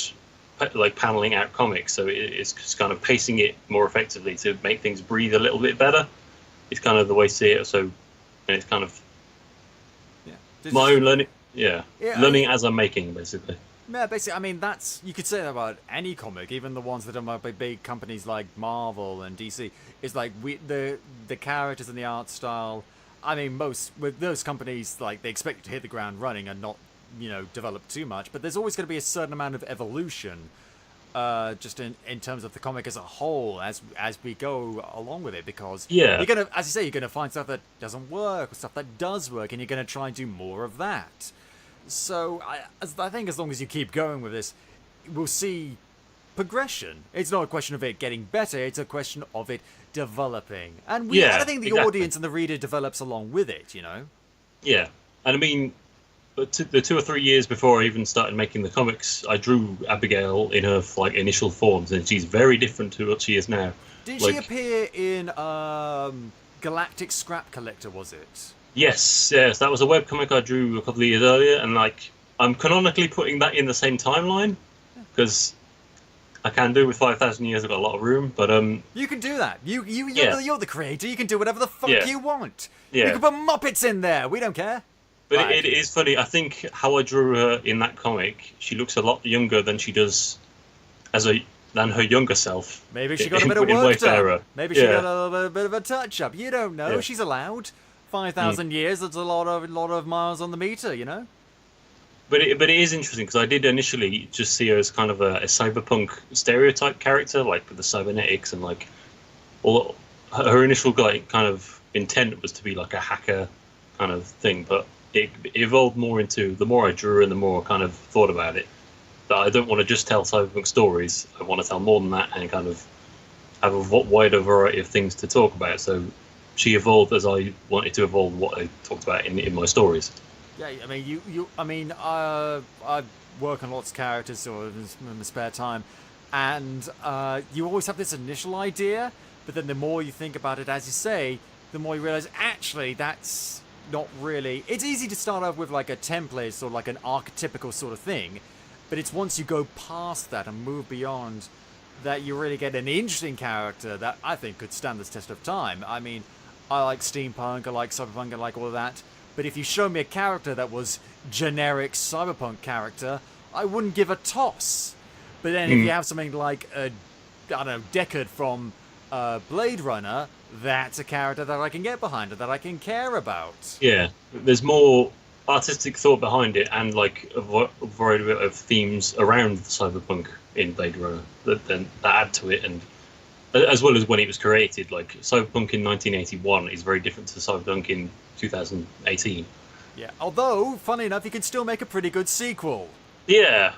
like paneling out comics, so it's just kind of pacing it more effectively to make things breathe a little bit better. It's kind of the way to see it. So, and it's kind of my own learning. Yeah, learning as I'm making, basically. Yeah, basically, I mean, that's you could say that about any comic, even the ones that are made by big companies like Marvel and DC. It's like the characters and the art style. I mean, most with those companies, like they expect you to hit the ground running and not, develop too much. But there's always going to be a certain amount of evolution, just in terms of the comic as a whole, as we go along with it. Because you're gonna, as you say, you're gonna find stuff that doesn't work or stuff that does work, and you're gonna try and do more of that. So I think as long as you keep going with this, we'll see progression. It's not a question of it getting better, it's a question of it developing. And I think the audience and the reader develops along with it, Yeah. And I mean, the 2 or 3 years before I even started making the comics, I drew Abigail in her initial forms, and she's very different to what she is now. Did she appear in Galactic Scrap Collector, was it? Yes, that was a webcomic I drew a couple of years earlier, and I'm canonically putting that in the same timeline because I can do with 5,000 years. I've got a lot of room, but you can do that. You're the creator. You can do whatever the fuck you want. Yeah. You can put Muppets in there. We don't care. But it is funny. I think how I drew her in that comic, she looks a lot younger than she does than her younger self. Maybe she got a bit of work done. Maybe she got a little bit of a touch up. You don't know. Yeah. She's allowed. 5,000 years, that's a lot of miles on the meter, But it is interesting because I did initially just see her as kind of a cyberpunk stereotype character, like with the cybernetics and all. Her initial kind of intent was to be like a hacker kind of thing, but it evolved more into the more I drew her and the more I kind of thought about it. That I don't want to just tell cyberpunk stories. I want to tell more than that and kind of have a wider variety of things to talk about. So she evolved as I wanted to evolve what I talked about in my stories. Yeah, I mean, I work on lots of characters or in my spare time, and you always have this initial idea, but then the more you think about it, as you say, the more you realize actually that's not really. It's easy to start off with like a template or like an archetypical sort of thing, but it's once you go past that and move beyond that you really get an interesting character that I think could stand the test of time. I mean, I like steampunk, I like cyberpunk, I like all of that. But if you show me a character that was generic cyberpunk character, I wouldn't give a toss. But then if you have something like Deckard from Blade Runner, that's a character that I can get behind and that I can care about. Yeah, there's more artistic thought behind it and a variety of themes around cyberpunk in Blade Runner that add to it, and as well as when it was created. Like cyberpunk in 1981 is very different to cyberpunk in 2018. Yeah, although funny enough, you can still make a pretty good sequel. Yeah.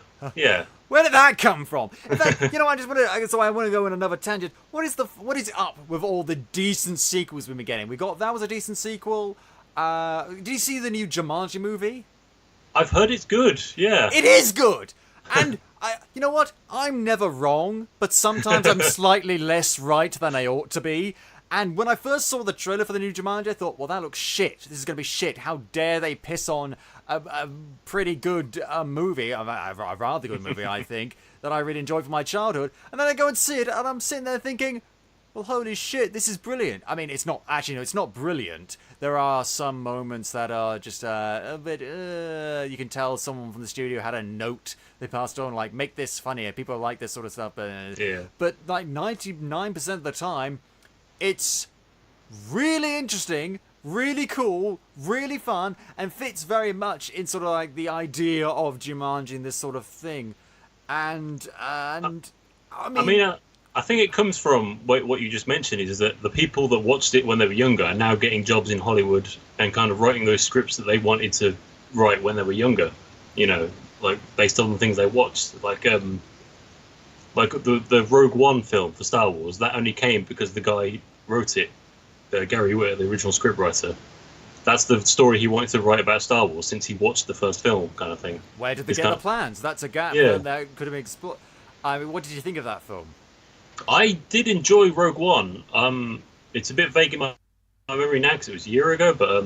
Where did that come from? In fact, I want to go on another tangent. What is up with all the decent sequels we've been getting? That was a decent sequel. Did you see the new Jumanji movie? I've heard it's good. Yeah, it is good. And you know what? I'm never wrong, but sometimes I'm slightly less right than I ought to be. And when I first saw the trailer for the new Jumanji, I thought, well, that looks shit. This is going to be shit. How dare they piss on a pretty good movie, a rather good movie, I think, that I really enjoyed from my childhood. And then I go and see it, and I'm sitting there thinking, well, holy shit, this is brilliant. I mean, it's not brilliant. There are some moments that are just a bit, you can tell someone from the studio had a note they passed on, like, make this funnier. People like this sort of stuff. But like 99% of the time, it's really interesting, really cool, really fun, and fits very much in sort of like the idea of Jumanji and this sort of thing. And I think it comes from what you just mentioned, is that the people that watched it when they were younger are now getting jobs in Hollywood and kind of writing those scripts that they wanted to write when they were younger, like based on the things they watched. Like the Rogue One film for Star Wars, that only came because the guy wrote it, Gary Whitta, the original scriptwriter. That's the story he wanted to write about Star Wars since he watched the first film, kind of thing. Where did they get the plans? That's a gap that could have been explored. I mean, what did you think of that film? I did enjoy Rogue One. It's a bit vague in my memory now because it was a year ago, but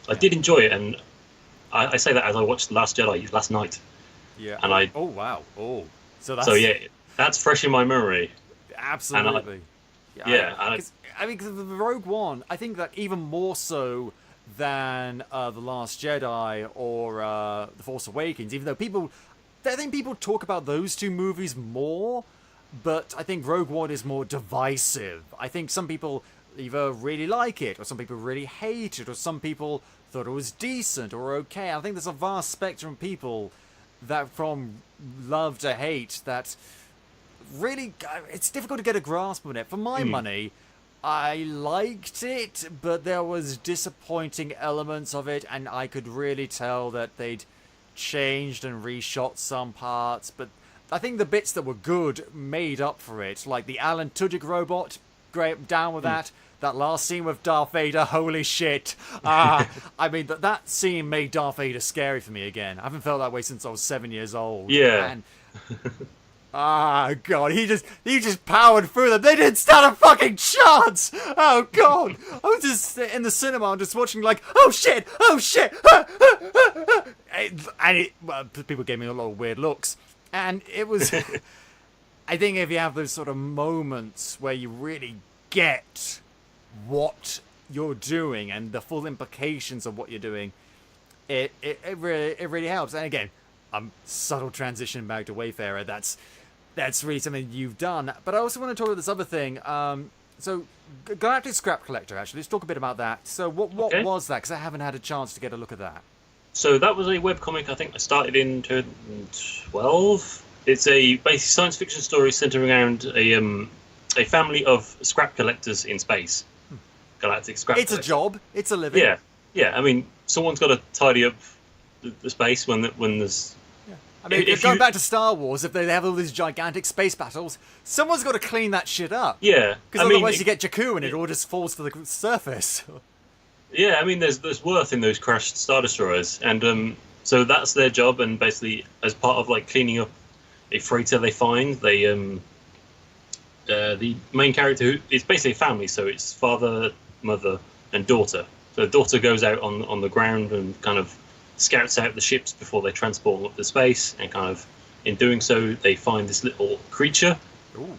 I did enjoy it, and I say that as I watched The Last Jedi last night. Yeah. And oh wow. Oh. So that's fresh in my memory. Absolutely. I mean, the Rogue One, I think that even more so than The Last Jedi or The Force Awakens, even though people I think people talk about those two movies more, but I think Rogue One is more divisive. I think some people either really like it, or some people really hate it, or some people thought it was decent or okay. I think there's a vast spectrum of people that from love to hate that really, it's difficult to get a grasp on it. For my money, I liked it, but there was disappointing elements of it, and I could really tell that they'd changed and reshot some parts, but I think the bits that were good made up for it, like the Alan Tudyk robot, great, down with that. That last scene with Darth Vader, holy shit. I mean, that scene made Darth Vader scary for me again. I haven't felt that way since I was 7 years old. Yeah. And, God, he just powered through them. They didn't stand a fucking chance. Oh, God. I was just in the cinema, I'm just watching like, oh, shit. And people gave me a lot of weird looks. And it was, I think if you have those sort of moments where you really get what you're doing and the full implications of what you're doing, it really helps. And again, subtle transition back to Wayfarer. That's really something you've done. But I also want to talk about this other thing. So Galactic Scrap Collector, actually, let's talk a bit about that. So what was that? Because I haven't had a chance to get a look at that. So that was a webcomic I think I started in 2012. It's a basic science fiction story centered around a family of scrap collectors in space. Galactic scrap collector. It's a job. It's a living. Yeah. I mean, someone's got to tidy up the space when there's... Yeah. I mean, if going back to Star Wars, if they have all these gigantic space battles, someone's got to clean that shit up. Yeah. Because otherwise you get Jakku and it all just falls to the surface. Yeah, I mean, there's worth in those crashed Star Destroyers. And so that's their job, and basically, as part of, like, cleaning up a freighter they find, they... the main character, it's basically a family, so it's father, mother, and daughter. So the daughter goes out on the ground and kind of scouts out the ships before they transport them up to space, and kind of, in doing so, they find this little creature. Ooh.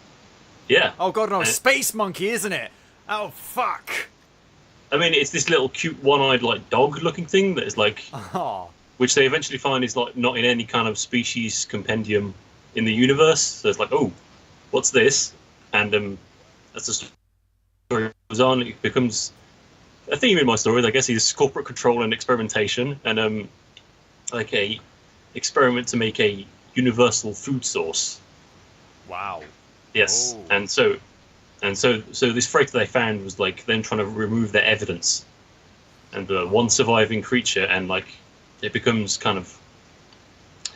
Yeah. Oh god, no, space monkey, isn't it? Oh, fuck. I mean, it's this little cute one-eyed, like, dog-looking thing that is, like... Oh. Which they eventually find is, like, not in any kind of species compendium in the universe. So it's like, oh, what's this? And as the story goes on, it becomes a theme in my story. I guess is corporate control and experimentation, and like a experiment to make a universal food source. Wow. Yes, oh. and so this freighter they found was like them trying to remove their evidence, and one surviving creature, and like it becomes kind of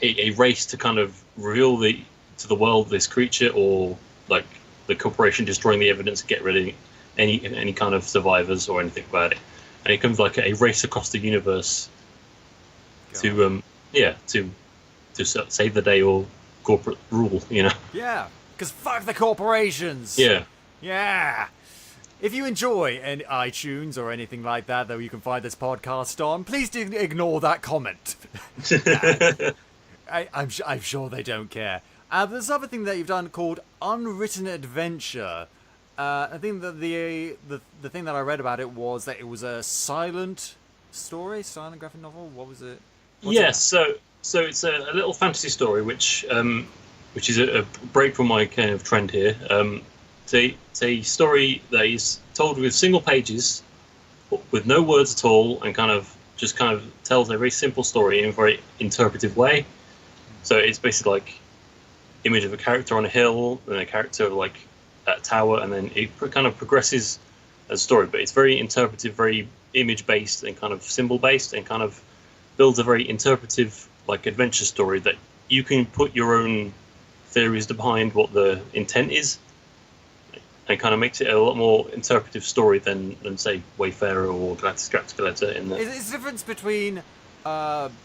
a race to kind of reveal to the world this creature, or like the corporation destroying the evidence to get rid of any kind of survivors or anything about it. And it becomes like a race across the universe to save the day or corporate rule, you know? Yeah, because fuck the corporations! Yeah. Yeah! If you enjoy any iTunes or anything like that, though you can find this podcast on, please do ignore that comment. I'm sure they don't care. There's another thing that you've done called Unwritten Adventure. I think that the thing that I read about it was that it was a silent story, silent graphic novel. What was it? Yes, so it's a little fantasy story, which is a break from my kind of trend here. It's a story that is told with single pages, with no words at all, and kind of tells a very simple story in a very interpretive way. So it's basically like image of a character on a hill, and a character like at a tower, and then it kind of progresses as a story. But it's very interpretive, very image-based, and kind of symbol-based, and kind of builds a very interpretive, like, adventure story that you can put your own theories behind what the intent is, and kind of makes it a lot more interpretive story than say, Wayfarer or Galactic Scrap Collector. Is the difference between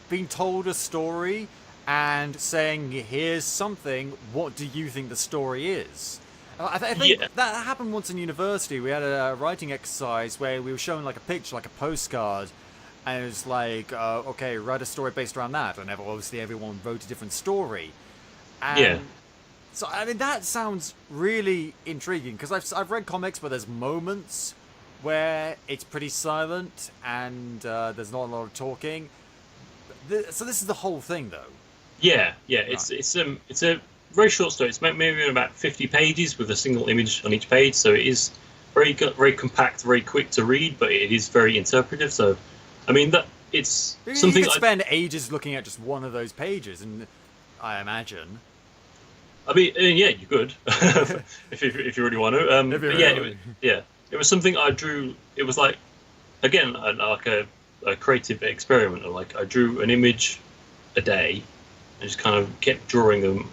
being told a story and saying, here's something, what do you think the story is? I think that happened once in university. We had a writing exercise where we were showing like a picture, like a postcard, and it was like, okay, write a story based around that. And obviously everyone wrote a different story. And so, I mean, that sounds really intriguing, because I've read comics where there's moments where it's pretty silent and there's not a lot of talking. So this is the whole thing, though. Yeah, it's a very short story. It's maybe about 50 pages with a single image on each page, so it is very compact, very quick to read, but it is very interpretive. So, I mean that it's something you could spend ages looking at just one of those pages, and I imagine. I mean, yeah, you could if you really want to. But yeah, it was something I drew. It was like again like a creative experiment. Like I drew an image a day and just kind of kept drawing them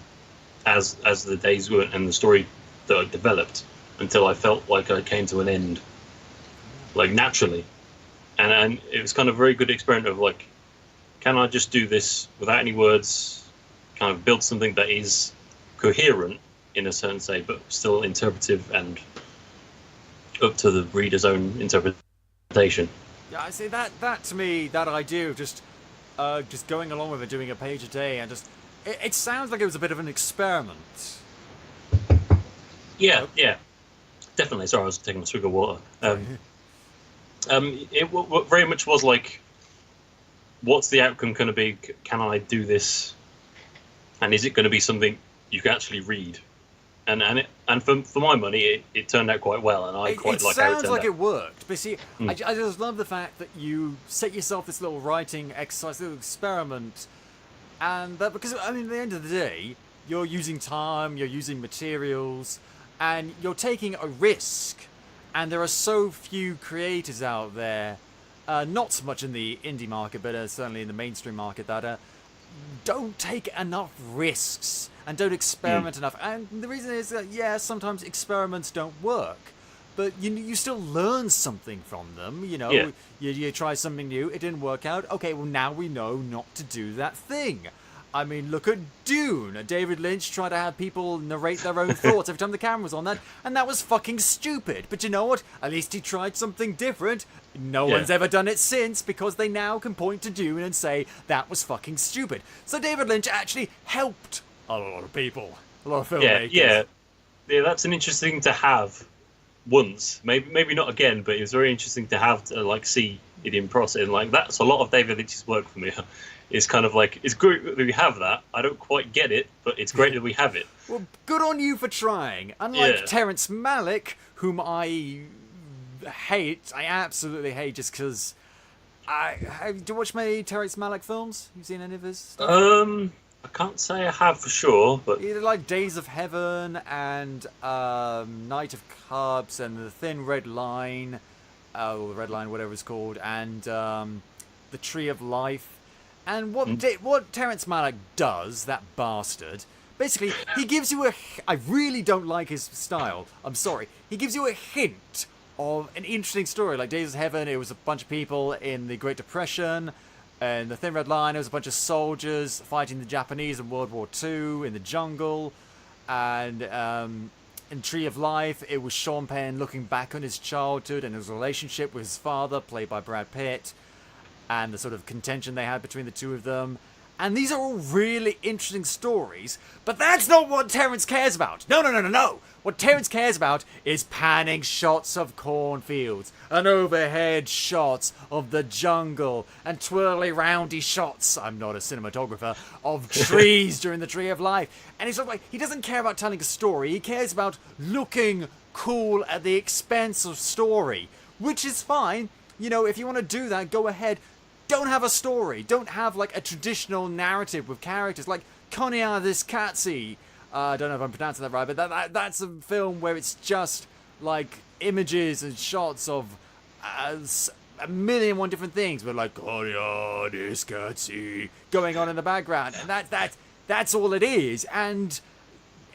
as the days went and the story that developed until I felt like I came to an end, like naturally. And it was kind of a very good experiment of like, can I just do this without any words, kind of build something that is coherent in a certain say, but still interpretive and up to the reader's own interpretation. Yeah, I see that to me, that idea of just going along with it, doing a page a day, and just it sounds like it was a bit of an experiment. Yeah, yeah, definitely. Sorry, I was taking a swig of water. It very much was like, what's the outcome going to be? Can I do this? And is it going to be something you can actually read? And for my money, it turned out quite well, and I quite like how it turned out. It sounds like it worked. But see, I just love the fact that you set yourself this little writing exercise, little experiment, and that because I mean, at the end of the day, you're using time, you're using materials, and you're taking a risk. And there are so few creators out there, not so much in the indie market, but certainly in the mainstream market, that don't take enough risks and don't experiment enough. And the reason is that, yeah, sometimes experiments don't work, but you still learn something from them. You know, you try something new, it didn't work out. Okay, well, now we know not to do that thing. I mean, look at Dune. David Lynch tried to have people narrate their own thoughts every time the camera was on that, and that was fucking stupid. But you know what? At least he tried something different. No one's ever done it since, because they now can point to Dune and say, that was fucking stupid. So David Lynch actually helped a lot of people. A lot of filmmakers. Yeah, that's an interesting thing to have once. Maybe not again, but it was very interesting to have to, like, see it in process. And, like, that's a lot of David Lynch's work for me. It's kind of like, it's great that we have that. I don't quite get it, but it's great that we have it. Well, good on you for trying. Unlike Terrence Malick, whom I hate, I absolutely hate, just because do you watch many Terrence Malick films? You seen any of his stuff? I can't say I have for sure, but either like Days of Heaven and Night of Cubs and The Thin Red Line, or The Red Line, whatever it's called, and The Tree of Life. And what Terrence Malick does, that bastard, basically, he gives you I really don't like his style. I'm sorry. He gives you a hint of an interesting story. Like Days of Heaven, it was a bunch of people in the Great Depression. And The Thin Red Line, it was a bunch of soldiers fighting the Japanese in World War II in the jungle. And in Tree of Life, it was Sean Penn looking back on his childhood and his relationship with his father, played by Brad Pitt, and the sort of contention they had between the two of them. And these are all really interesting stories, but that's not what Terrence cares about. No. What Terrence cares about is panning shots of cornfields, and overhead shots of the jungle, and twirly roundy shots, I'm not a cinematographer, of trees during the Tree of Life. And it's sort of like, he doesn't care about telling a story, he cares about looking cool at the expense of story, which is fine. You know, if you want to do that, go ahead. Don't have a story. Don't have, like, a traditional narrative with characters. Like, Konya this Katsi. I don't know if I'm pronouncing that right, but that's a film where it's just, like, images and shots of a million and one different things. But, like, Konya this Katsi going on in the background. And that's all it is. And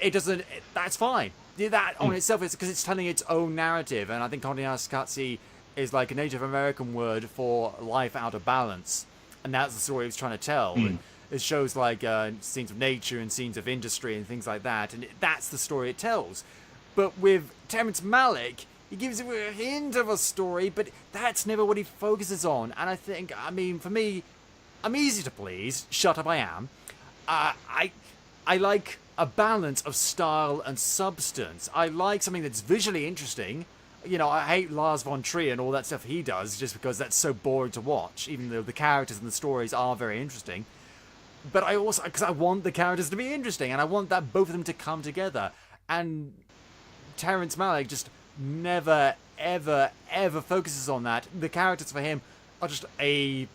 it doesn't... That's fine. That on itself is because it's telling its own narrative. And I think Konya this Katsi is like a Native American word for life out of balance, and that's the story it's trying to tell. It shows like scenes of nature and scenes of industry and things like that, and that's the story it tells. But with Terrence Malick, he gives you a hint of a story, but that's never what he focuses on. And I think, I mean, for me, I'm easy to please. Shut up, I am. I like a balance of style and substance. I like something that's visually interesting. You know, I hate Lars von Trier and all that stuff he does just because that's so boring to watch, even though the characters and the stories are very interesting. but I also, because I want the characters to be interesting, and I want that both of them to come together. And Terrence Malick just never, ever, ever focuses on that. The characters for him are just a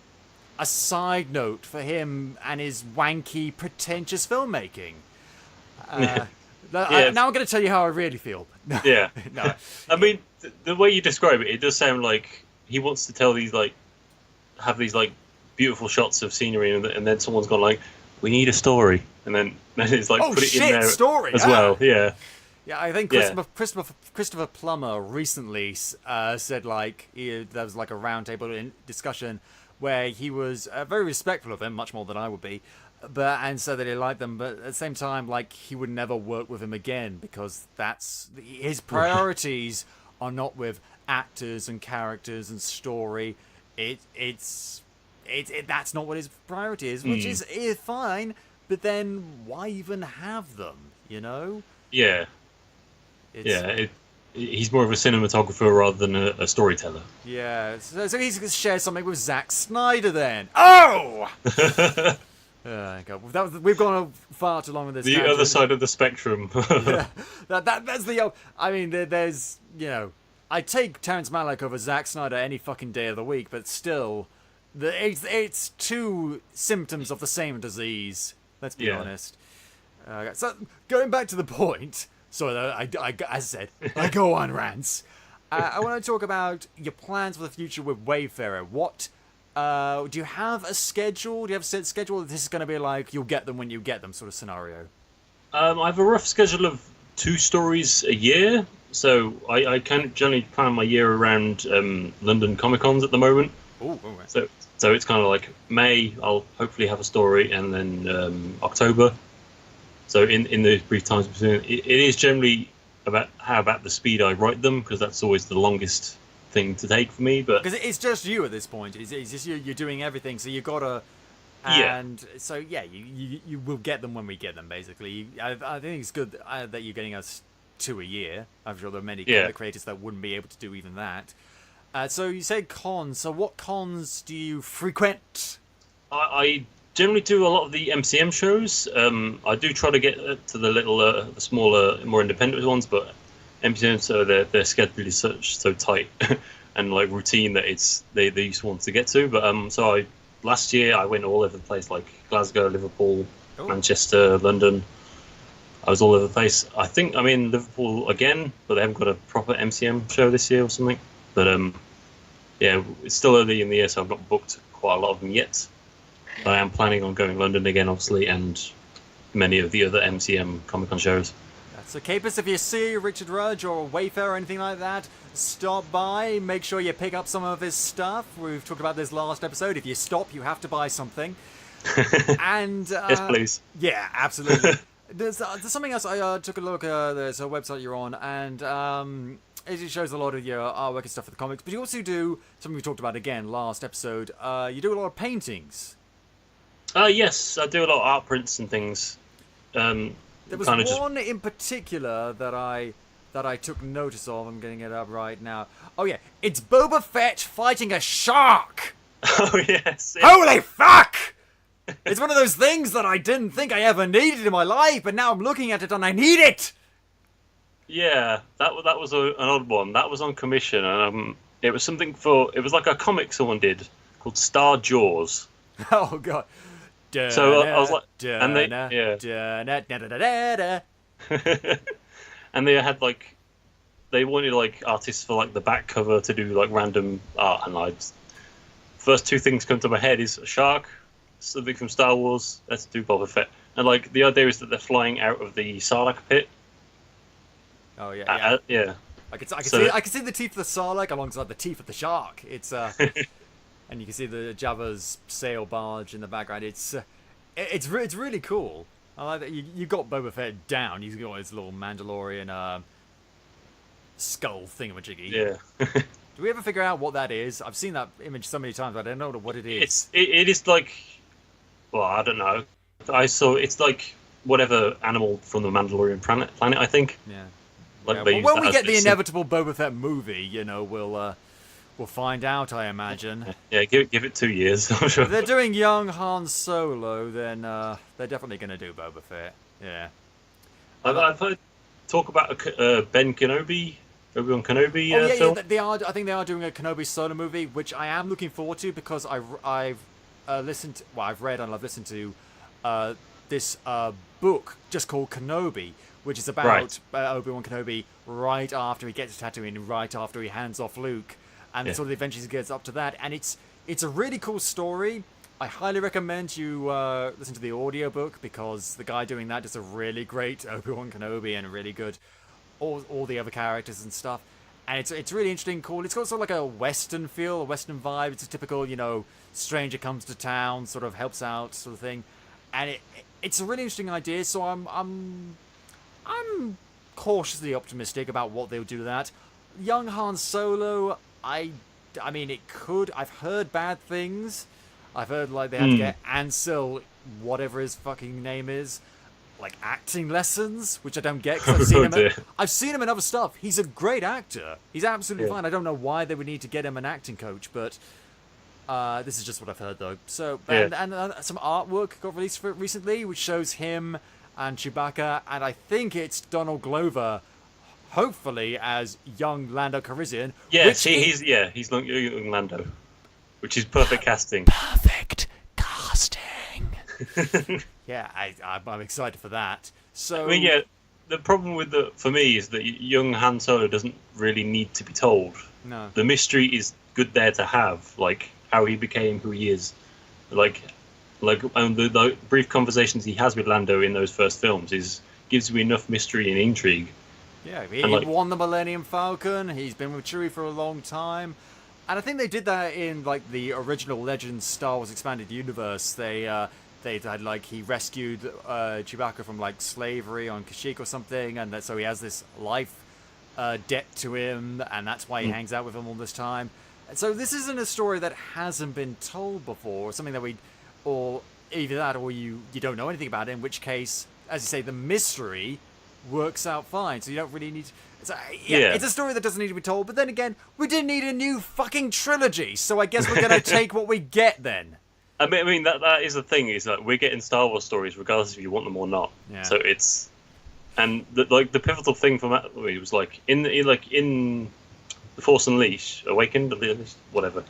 side note for him and his wanky, pretentious filmmaking. Now I'm going to tell you how I really feel. Yeah. No. I mean, the way you describe it, it does sound like he wants to tell these, like, have these, like, beautiful shots of scenery, and then someone's gone, like, we need a story. And then it's like, put it in there story as well. Yeah. Yeah, I think Christopher Plummer recently said, like, there was, like, a roundtable discussion where he was very respectful of him, much more than I would be, and said that he liked them, but at the same time, like, he would never work with him again because that's his priorities are not with actors and characters and story. That's not what his priority is, which is fine. But then why even have them? You know? Yeah. He's more of a cinematographer rather than a storyteller. Yeah. So he's going to share something with Zack Snyder then. Oh! God. We've gone far too long with this. The other side of the spectrum. Yeah, that's the. I mean, there's, you know, I take Terrence Malick over Zack Snyder any fucking day of the week, but still, it's two symptoms of the same disease. Let's be honest. So going back to the point. So as I said, I go on rants. I want to talk about your plans for the future with Wayfarer. What? Do you have a schedule? Do you have a set schedule? This is going to be like you'll get them when you get them sort of scenario. I have a rough schedule of 2 stories a year, so I can generally plan my year around London Comic Cons at the moment. Ooh, right. So it's kind of like May, I'll hopefully have a story, and then October. So in the brief times between, it is generally about the speed I write them, because that's always the longest thing to take for me. But because it's just you at this point, it's just you're doing everything, so you gotta. And so you will get them when we get them. Basically, I think it's good that you're getting us 2 a year. I'm sure there are many comic creators that wouldn't be able to do even that. So you said cons. So what cons do you frequent? I generally do a lot of the MCM shows. I do try to get to the the smaller, more independent ones, but MCM, so their schedule is so tight and like routine that they used ones to get to. But last year I went all over the place, like Glasgow, Liverpool, Manchester, London. I was all over the place. I think I'm in Liverpool again, but they haven't got a proper MCM show this year or something. But it's still early in the year, so I've not booked quite a lot of them yet. But I am planning on going to London again, obviously, and many of the other MCM Comic-Con shows. So, Capers, if you see Richard Rudge or Wayfarer or anything like that, stop by. Make sure you pick up some of his stuff. We've talked about this last episode. If you stop, you have to buy something. And yes, please. Yeah, absolutely. There's something else. I took a look. There's a website you're on, and it shows a lot of your artwork and stuff for the comics. But you also do something we talked about again last episode. You do a lot of paintings. Yes, I do a lot of art prints and things. There was one in particular that I took notice of. I'm getting it up right now. Oh yeah, it's Boba Fett fighting a shark. Oh yes. Holy fuck! It's one of those things that I didn't think I ever needed in my life, but now I'm looking at it and I need it. Yeah, that was an odd one. That was on commission, and it was something it was like a comic someone did called Star Jaws. Oh god. So I was like, and they had like, they wanted like artists for like the back cover to do like random art, and first 2 things come to my head is a shark, something from Star Wars. Let's do Boba Fett, and like the idea is that they're flying out of the Sarlacc pit. Oh yeah, yeah. I can see the teeth of the Sarlacc alongside the teeth of the shark. It's and you can see the Jabba's sail barge in the background. It's really cool. I like that you got Boba Fett down. He's got his little Mandalorian skull thingamajiggy. Yeah. Do we ever figure out what that is? I've seen that image so many times, but I don't know what it is. It is like, well, I don't know. It's like whatever animal from the Mandalorian planet, I think. Yeah. Like when we get the inevitable Boba Fett movie, you know, we'll We'll find out, I imagine. Yeah, give it 2 years. I'm sure. If they're doing young Han Solo, then they're definitely going to do Boba Fett. Yeah. I've heard talk about Ben Kenobi, Obi-Wan Kenobi film. Yeah, they are. I think they are doing a Kenobi Solo movie, which I am looking forward to because I've listened to, well, I've read and I've listened to this book just called Kenobi, which is about Obi-Wan Kenobi right after he gets to Tatooine, right after he hands off Luke, and sort of the adventures he gets up to that. And it's a really cool story. I highly recommend you listen to the audiobook because the guy doing that does a really great Obi-Wan Kenobi and really good all the other characters and stuff. And it's really interesting, cool. It's got sort of like a Western feel, a Western vibe. It's a typical, stranger comes to town, sort of helps out sort of thing. And it's a really interesting idea, so I'm cautiously optimistic about what they'll do with that. Young Han Solo, I mean, it could. I've heard bad things. I've heard like they had to get Ansel, whatever his fucking name is, like acting lessons, which I don't get because I've seen him in other stuff. He's a great actor. He's absolutely fine. I don't know why they would need to get him an acting coach, but this is just what I've heard though. So and some artwork got released for it recently, which shows him and Chewbacca, and I think it's Donald Glover, hopefully as young Lando Calrissian. Yes, he's young Lando, which is perfect casting. Perfect casting. Yeah, I'm excited for that. So I mean, the problem for me is that young Han Solo doesn't really need to be told. No. The mystery is good there to have, like how he became who he is, like the brief conversations he has with Lando in those first films gives me enough mystery and intrigue. Yeah, he won the Millennium Falcon. He's been with Chewie for a long time. And I think they did that in like the original Legends Star Wars Expanded Universe. They had like he rescued Chewbacca from like slavery on Kashyyyk or something, and so he has this life debt to him, and that's why he hangs out with him all this time. And so this isn't a story that hasn't been told before, something that or either that or you don't know anything about it. In which case, as you say, the mystery works out fine. So you don't really need. It's a story that doesn't need to be told. But then again, we didn't need a new fucking trilogy. So I guess we're gonna take what we get then. I mean that is the thing, is that we're getting Star Wars stories regardless if you want them or not. Yeah. So it's the pivotal thing from that movie was like in The Force Unleashed, Awakened, whatever.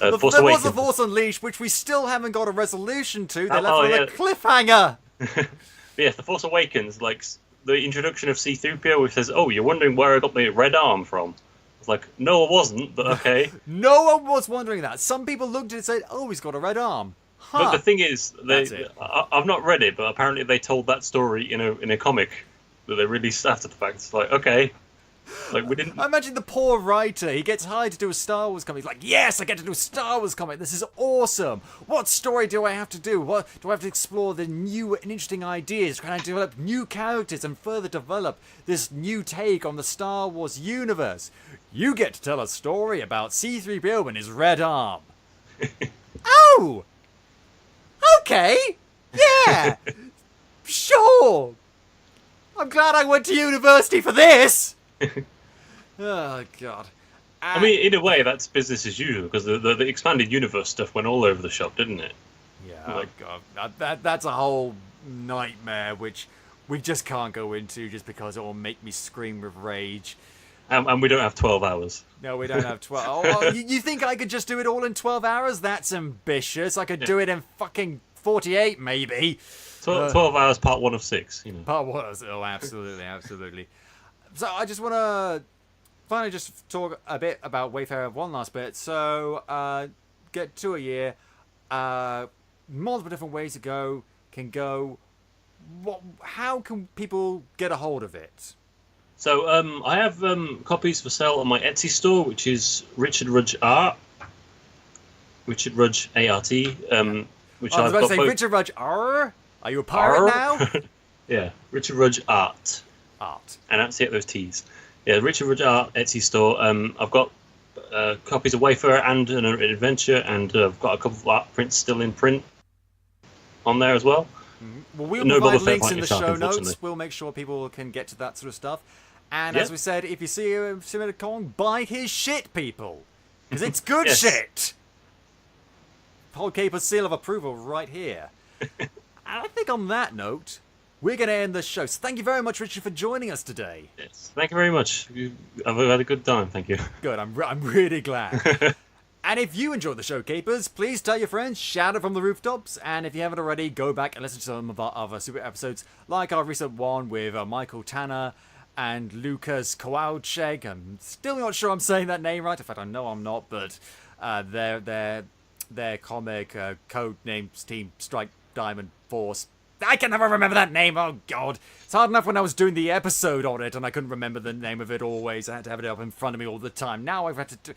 There was The Force Unleashed, which we still haven't got a resolution to. They left on a cliffhanger. Yeah, The Force Awakens, like the introduction of C-3PO, which says, "Oh, you're wondering where I got my red arm from." It's like, no, I wasn't, but okay. No one was wondering that. Some people looked at it and said, "Oh, he's got a red arm." Huh. But the thing is, I've not read it, but apparently they told that story in a comic that they released after the fact. It's like, okay. Like, we didn't. I imagine the poor writer. He gets hired to do a Star Wars comic. He's like, yes, I get to do a Star Wars comic. This is awesome. What story do I have to do? What do I have to explore? The new and interesting ideas. Can I develop new characters and further develop this new take on the Star Wars universe? You get to tell a story about C-3PO and his red arm. Oh, okay, yeah, sure. I'm glad I went to university for this. Oh god. I mean, in a way, that's business as usual because the expanded universe stuff went all over the shop, didn't it? Yeah. Like, oh god, that's a whole nightmare which we just can't go into just because it will make me scream with rage. And we don't have 12 hours. No, we don't have 12. Oh, you think I could just do it all in 12 hours? That's ambitious. I could do it in fucking 48, maybe. 12 hours, part 1 of 6. You know. Part 1 of 6. Oh, absolutely, absolutely. So I just want to finally just talk a bit about Wayfarer one last bit. So get to a year. Multiple different ways to go. Can go. How can people get a hold of it? So I have copies for sale on my Etsy store, which is Richard Rudge Art. Richard Rudge ART. Which I was about to say, both... Richard Rudge Are you a pirate now? Yeah, Richard Rudge Art. And that's it, those T's. Yeah, Richard Rudge Art Etsy store. I've got copies of Wayfarer and an adventure, and I've got a couple of art prints still in print on there as well. Mm-hmm. Well, we'll provide links in the show notes. We'll make sure people can get to that sort of stuff. And as we said, if you see him at a con, buy his shit, people. Because it's good Yes. shit! PodCapers seal of approval right here. And I think on that note, we're going to end the show. So thank you very much, Richard, for joining us today. Yes. Thank you very much. I've had a good time. Thank you. Good, I'm really glad. And if you enjoyed the show, Capers, please tell your friends, shout it from the rooftops, and if you haven't already, go back and listen to some of our other super episodes, like our recent one with Michael Tanner and Lucas Kowalczyk. I'm still not sure I'm saying that name right. In fact, I know I'm not, but their comic code names Team Strike Diamond Force. I can never remember that name. Oh God, it's hard enough when I was doing the episode on it and I couldn't remember the name of it always. I had to have it up in front of me all the time. Now I've had to do...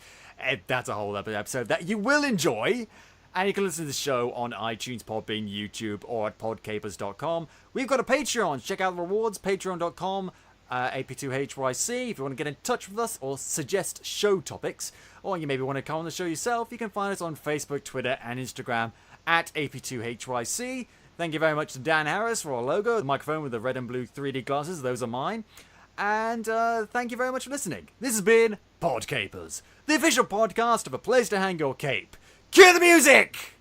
That's a whole other episode that you will enjoy. And you can listen to the show on iTunes, Podbean, YouTube, or at podcapers.com. We've got a Patreon. Check out the rewards, patreon.com, AP2HYC. If you want to get in touch with us or suggest show topics, or you maybe want to come on the show yourself, you can find us on Facebook, Twitter, and Instagram at AP2HYC. Thank you very much to Dan Harris for our logo, the microphone with the red and blue 3D glasses. Those are mine. And thank you very much for listening. This has been PodCapers, the official podcast of A Place to Hang Your Cape. Cue the music!